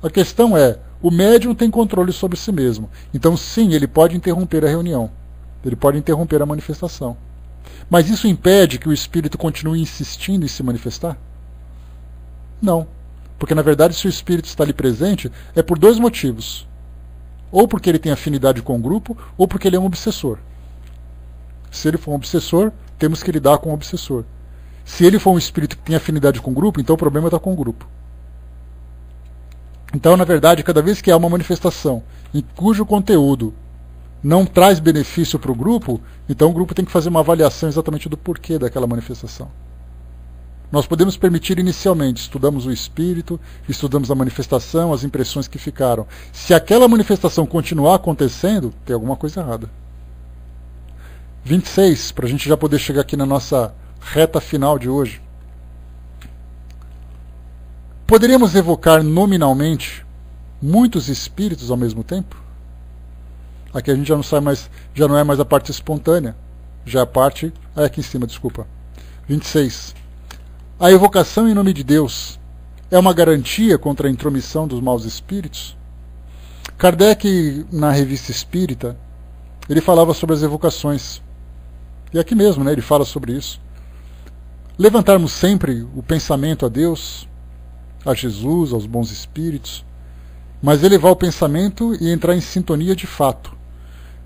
A questão é, o médium tem controle sobre si mesmo. Então sim, ele pode interromper a reunião. Ele pode interromper a manifestação. Mas isso impede que o espírito continue insistindo em se manifestar? Não. Porque na verdade se o espírito está ali presente é por dois motivos. Ou porque ele tem afinidade com o grupo, ou porque ele é um obsessor. Se ele for um obsessor, temos que lidar com o obsessor. Se ele for um espírito que tem afinidade com o grupo, então o problema está com o grupo. Então, na verdade, cada vez que há uma manifestação em cujo conteúdo não traz benefício para o grupo, então o grupo tem que fazer uma avaliação exatamente do porquê daquela manifestação. Nós podemos permitir inicialmente, estudamos o espírito, estudamos a manifestação, as impressões que ficaram. Se aquela manifestação continuar acontecendo, tem alguma coisa errada. 26, para a gente já poder chegar aqui na nossa reta final de hoje. Poderíamos evocar nominalmente muitos espíritos ao mesmo tempo? Aqui a gente já não é mais a parte espontânea, já é a parte... aqui em cima, desculpa. 26. A evocação em nome de Deus é uma garantia contra a intromissão dos maus espíritos? Kardec, na Revista Espírita, ele falava sobre as evocações. E aqui mesmo, ele fala sobre isso. Levantarmos sempre o pensamento a Deus, a Jesus, aos bons espíritos, mas elevar o pensamento e entrar em sintonia de fato.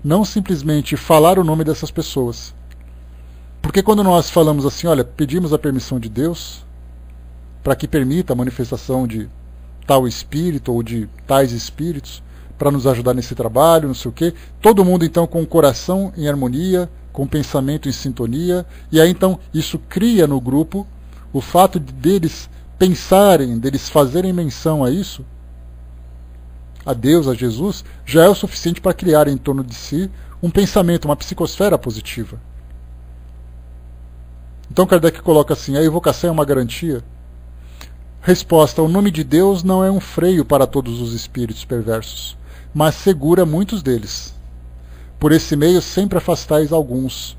Não simplesmente falar o nome dessas pessoas. Porque quando nós falamos assim, olha, pedimos a permissão de Deus para que permita a manifestação de tal espírito ou de tais espíritos para nos ajudar nesse trabalho, não sei o quê, todo mundo então com o coração em harmonia, com o pensamento em sintonia, e aí então isso cria no grupo o fato deles pensarem, deles fazerem menção a isso, a Deus, a Jesus, já é o suficiente para criar em torno de si um pensamento, uma psicosfera positiva. Então Kardec coloca assim, a evocação é uma garantia? Resposta, o nome de Deus não é um freio para todos os espíritos perversos, mas segura muitos deles. Por esse meio sempre afastais alguns,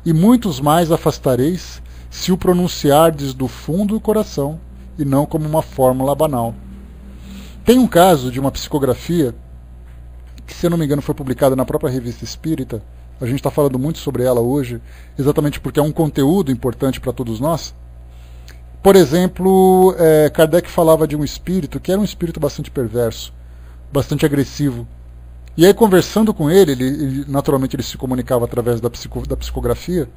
e muitos mais afastareis se o pronunciardes do fundo do coração, e não como uma fórmula banal. Tem um caso de uma psicografia, que se eu não me engano foi publicada na própria Revista Espírita, a gente está falando muito sobre ela hoje, exatamente porque é um conteúdo importante para todos nós. Por exemplo, Kardec falava de um espírito que era um espírito bastante perverso, bastante agressivo. E aí, conversando com ele, naturalmente ele se comunicava através da psicografia,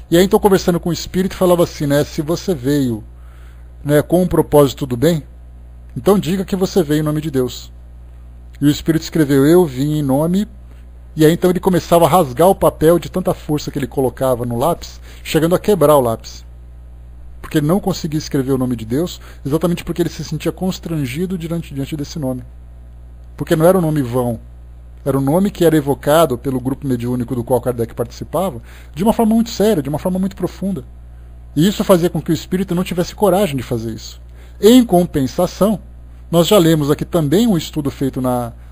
e aí então conversando com o espírito falava assim, se você veio com um propósito do bem, então diga que você veio em nome de Deus. E o espírito escreveu, eu vim em nome... E aí então ele começava a rasgar o papel de tanta força que ele colocava no lápis, chegando a quebrar o lápis. Porque ele não conseguia escrever o nome de Deus, exatamente porque ele se sentia constrangido diante desse nome. Porque não era um nome vão, era um nome que era evocado pelo grupo mediúnico do qual Kardec participava, de uma forma muito séria, de uma forma muito profunda. E isso fazia com que o espírito não tivesse coragem de fazer isso. Em compensação, nós já lemos aqui também um estudo feito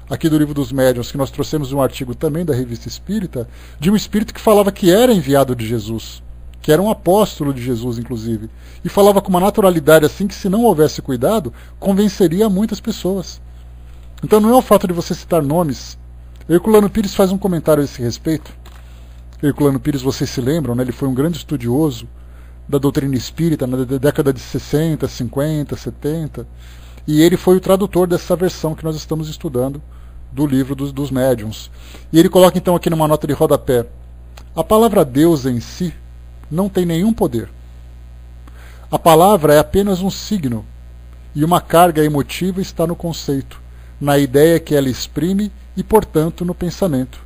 aqui do Livro dos Médiuns, que nós trouxemos um artigo também da Revista Espírita, de um espírito que falava que era enviado de Jesus, que era um apóstolo de Jesus, inclusive, e falava com uma naturalidade assim que, se não houvesse cuidado, convenceria muitas pessoas. Então não é o fato de você citar nomes. Herculano Pires faz um comentário a esse respeito. Herculano Pires, vocês se lembram, ele foi um grande estudioso da doutrina espírita na década de 60, 50, 70, e ele foi o tradutor dessa versão que nós estamos estudando do Livro dos Médiuns. E ele coloca então aqui numa nota de rodapé, a palavra Deus em si não tem nenhum poder. A palavra é apenas um signo, e uma carga emotiva está no conceito, na ideia que ela exprime e, portanto, no pensamento.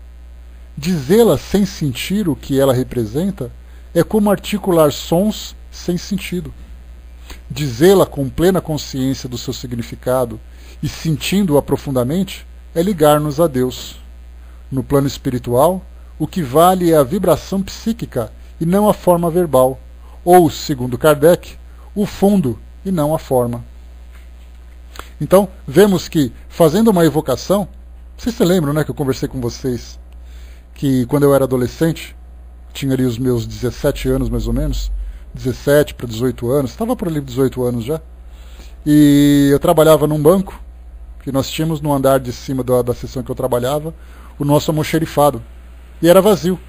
Dizê-la sem sentir o que ela representa é como articular sons sem sentido. Dizê-la com plena consciência do seu significado e sentindo-a profundamente é ligar-nos a Deus. No plano espiritual, o que vale é a vibração psíquica e não a forma verbal, ou, segundo Kardec, o fundo e não a forma. Então, vemos que, fazendo uma evocação, vocês se lembram, que eu conversei com vocês, que quando eu era adolescente, tinha ali os meus 17 anos mais ou menos, 17 para 18 anos, estava por ali 18 anos já, e eu trabalhava num banco, que nós tínhamos no andar de cima da seção que eu trabalhava, o nosso almoxerifado, e era vazio.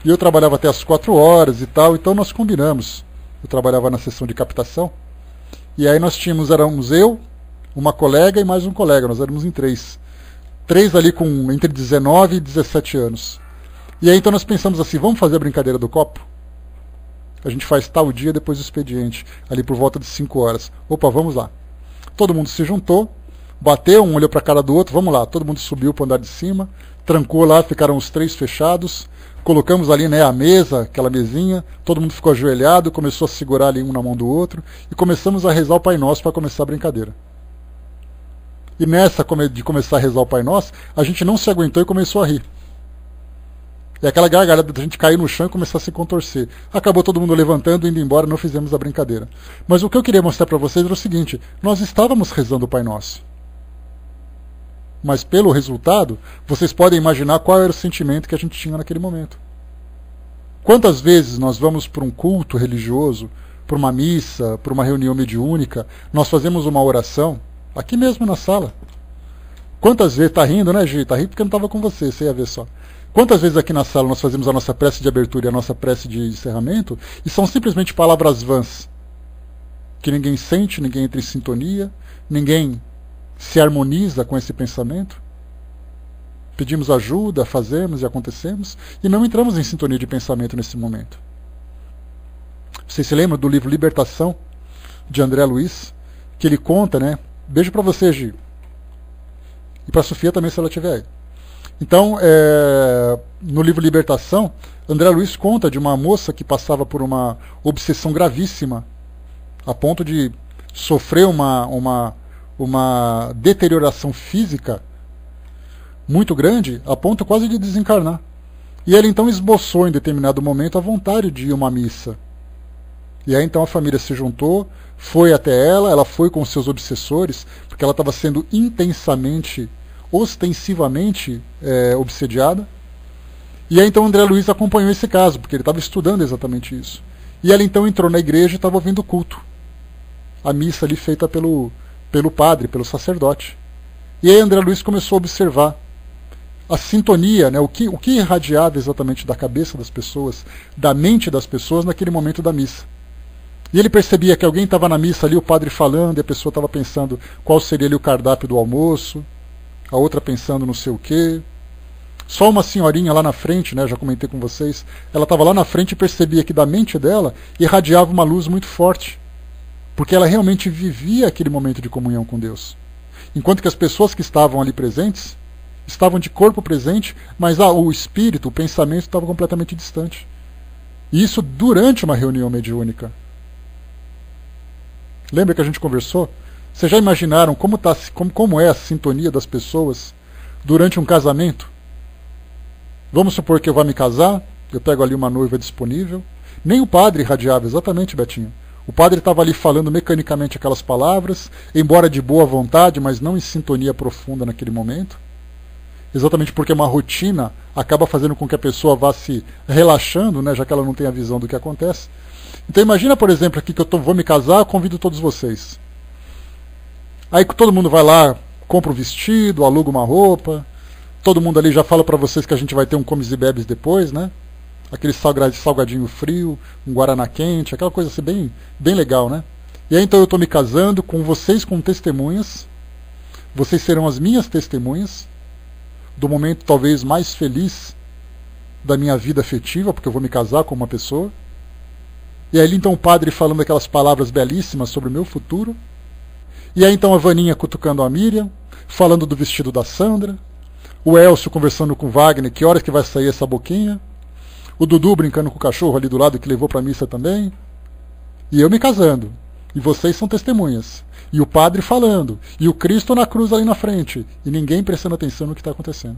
E eu trabalhava até as 4 horas e tal, então nós combinamos. Eu trabalhava na seção de captação, e aí éramos eu, uma colega e mais um colega, nós éramos em 3. 3 ali com entre 19 e 17 anos. E aí então nós pensamos assim, vamos fazer a brincadeira do copo? A gente faz tal dia depois do expediente, ali por volta de 5 horas. Opa, vamos lá. Todo mundo se juntou, bateu, um olhou para a cara do outro, vamos lá. Todo mundo subiu para o andar de cima, trancou lá, ficaram os 3 fechados, colocamos ali, né, a mesa, aquela mesinha, todo mundo ficou ajoelhado, começou a segurar ali um na mão do outro, e começamos a rezar o Pai Nosso para começar a brincadeira. E nessa de começar a rezar o Pai Nosso, a gente não se aguentou e começou a rir. E aquela gargalhada da gente cair no chão e começar a se contorcer. Acabou todo mundo levantando, indo embora, não fizemos a brincadeira. Mas o que eu queria mostrar para vocês era o seguinte: nós estávamos rezando o Pai Nosso. Mas pelo resultado, vocês podem imaginar qual era o sentimento que a gente tinha naquele momento. Quantas vezes nós vamos para um culto religioso, para uma missa, para uma reunião mediúnica, nós fazemos uma oração, aqui mesmo na sala. Quantas vezes, tá rindo, né, Gi? Tá rindo porque eu não estava com você ia ver só. Quantas vezes aqui na sala nós fazemos a nossa prece de abertura e a nossa prece de encerramento, e são simplesmente palavras vãs, que ninguém sente, ninguém entra em sintonia, ninguém se harmoniza com esse pensamento? Pedimos ajuda, fazemos e acontecemos, e não entramos em sintonia de pensamento nesse momento. Vocês se lembram do livro Libertação, de André Luiz, que ele conta, né? Beijo para você, Gi. E para a Sofia também, se ela estiver aí. Então, no livro Libertação, André Luiz conta de uma moça que passava por uma obsessão gravíssima, a ponto de sofrer uma deterioração física muito grande, a ponto quase de desencarnar. E ele então esboçou em determinado momento a vontade de ir a uma missa. E aí então a família se juntou, foi até ela foi com seus obsessores, porque ela estava sendo intensamente, ostensivamente obsediada. E aí então André Luiz acompanhou esse caso, porque ele estava estudando exatamente isso. E ela então entrou na igreja e estava ouvindo o culto. A missa ali feita pelo padre, pelo sacerdote. E aí André Luiz começou a observar a sintonia, né, o que irradiava exatamente da cabeça das pessoas, da mente das pessoas naquele momento da missa. E ele percebia que alguém estava na missa ali, o padre falando, e a pessoa estava pensando qual seria ali o cardápio do almoço, a outra pensando não sei o quê. Só uma senhorinha lá na frente, né, já comentei com vocês, ela estava lá na frente e percebia que da mente dela irradiava uma luz muito forte, porque ela realmente vivia aquele momento de comunhão com Deus. Enquanto que as pessoas que estavam ali presentes, estavam de corpo presente, mas o espírito, o pensamento estava completamente distante. E isso durante uma reunião mediúnica. Lembra que a gente conversou? Vocês já imaginaram como é a sintonia das pessoas durante um casamento? Vamos supor que eu vá me casar, eu pego ali uma noiva disponível. Nem o padre irradiava, exatamente, Betinho. O padre estava ali falando mecanicamente aquelas palavras, embora de boa vontade, mas não em sintonia profunda naquele momento. Exatamente porque uma rotina acaba fazendo com que a pessoa vá se relaxando, né, já que ela não tem a visão do que acontece. Então imagina, por exemplo, aqui que eu vou me casar, convido todos vocês. Aí todo mundo vai lá, compra um vestido, aluga uma roupa, todo mundo ali já fala para vocês que a gente vai ter um comes e bebes depois, né? Aquele salgadinho frio, um guaraná quente, aquela coisa assim bem legal, né? E aí então eu estou me casando com vocês como testemunhas, vocês serão as minhas testemunhas do momento talvez mais feliz da minha vida afetiva, porque eu vou me casar com uma pessoa. E aí então o padre falando aquelas palavras belíssimas sobre o meu futuro. E aí então a Vaninha cutucando a Miriam, falando do vestido da Sandra. O Elcio conversando com o Wagner, que horas que vai sair essa boquinha. O Dudu brincando com o cachorro ali do lado, que levou para a missa também. E eu me casando. E vocês são testemunhas. E o padre falando. E o Cristo na cruz ali na frente. E ninguém prestando atenção no que está acontecendo.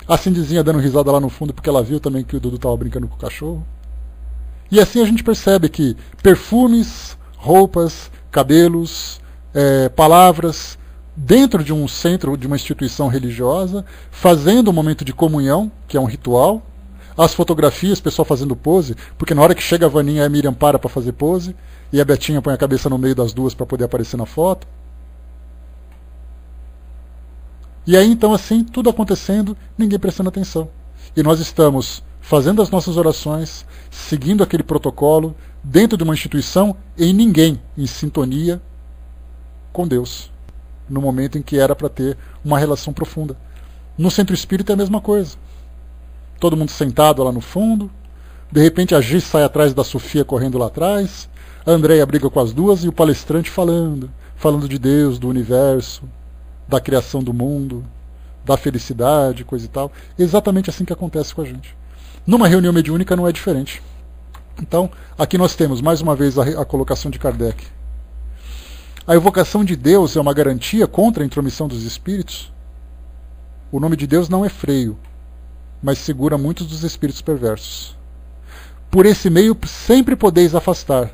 A Cindizinha dando risada lá no fundo, porque ela viu também que o Dudu estava brincando com o cachorro. E assim a gente percebe que perfumes, roupas, cabelos, palavras, dentro de um centro, de uma instituição religiosa, fazendo um momento de comunhão, que é um ritual, as fotografias, o pessoal fazendo pose, porque na hora que chega a Vaninha, a Miriam para fazer pose, e a Betinha põe a cabeça no meio das duas para poder aparecer na foto. E aí então assim, tudo acontecendo, ninguém prestando atenção. E nós estamos fazendo as nossas orações, seguindo aquele protocolo, dentro de uma instituição, e ninguém em sintonia com Deus, no momento em que era para ter uma relação profunda. No centro espírita é a mesma coisa. Todo mundo sentado lá no fundo, de repente a Giz sai atrás da Sofia correndo lá atrás, a Andréia briga com as duas e o palestrante falando de Deus, do universo, da criação do mundo, da felicidade, coisa e tal. Exatamente assim que acontece com a gente. Numa reunião mediúnica não é diferente. Então, aqui nós temos mais uma vez a colocação de Kardec. A evocação de Deus é uma garantia contra a intromissão dos espíritos? O nome de Deus não é freio, mas segura muitos dos espíritos perversos. Por esse meio sempre podeis afastar,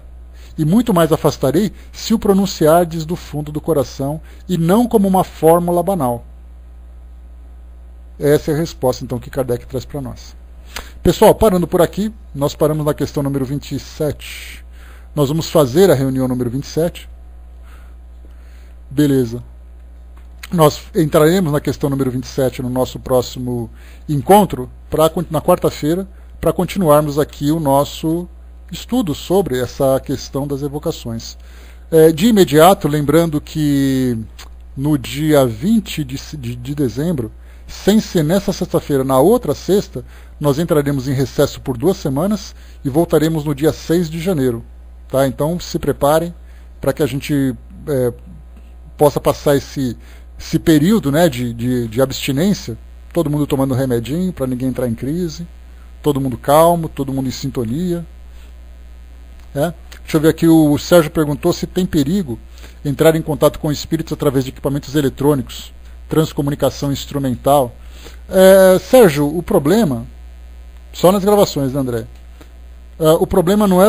e muito mais afastarei se o pronunciardes do fundo do coração, e não como uma fórmula banal. Essa é a resposta, então, que Kardec traz para nós. Pessoal, parando por aqui, nós paramos na questão número 27. Nós vamos fazer a reunião número 27. Beleza. Nós entraremos na questão número 27 no nosso próximo encontro, na quarta-feira, para continuarmos aqui o nosso estudo sobre essa questão das evocações. De imediato, lembrando que no dia 20 de dezembro, sem ser nessa sexta-feira, na outra sexta, nós entraremos em recesso por 2 semanas e voltaremos no dia 6 de janeiro. Tá? Então se preparem para que a gente possa passar esse período, né, de abstinência, todo mundo tomando remedinho para ninguém entrar em crise, todo mundo calmo, todo mundo em sintonia. Deixa eu ver aqui, o Sérgio perguntou se tem perigo entrar em contato com espíritos através de equipamentos eletrônicos, transcomunicação instrumental. Sérgio, o problema, só nas gravações, né, André? O problema não é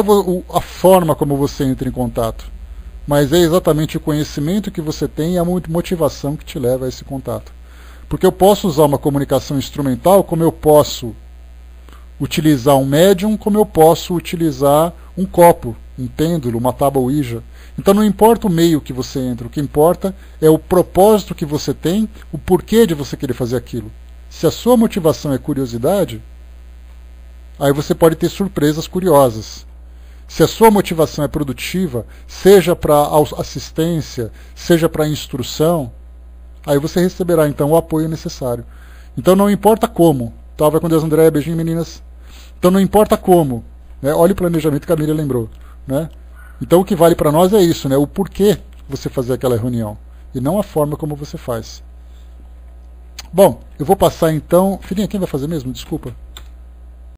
a forma como você entra em contato, mas é exatamente o conhecimento que você tem e a motivação que te leva a esse contato. Porque eu posso usar uma comunicação instrumental, como eu posso utilizar um médium, como eu posso utilizar um copo, um pêndulo, uma tábua Ouija. Então não importa o meio que você entra, o que importa é o propósito que você tem, o porquê de você querer fazer aquilo. Se a sua motivação é curiosidade, aí você pode ter surpresas curiosas. Se a sua motivação é produtiva, seja para assistência, seja para instrução, aí você receberá então o apoio necessário. Então não importa como. Tá, vai com Deus, André, beijinho, meninas. Então não importa como, né? Olha o planejamento que a Miriam lembrou, né? Então o que vale para nós é isso, né? O porquê você fazer aquela reunião, e não a forma como você faz. Bom, eu vou passar então... Filhinha, quem vai fazer mesmo? Desculpa.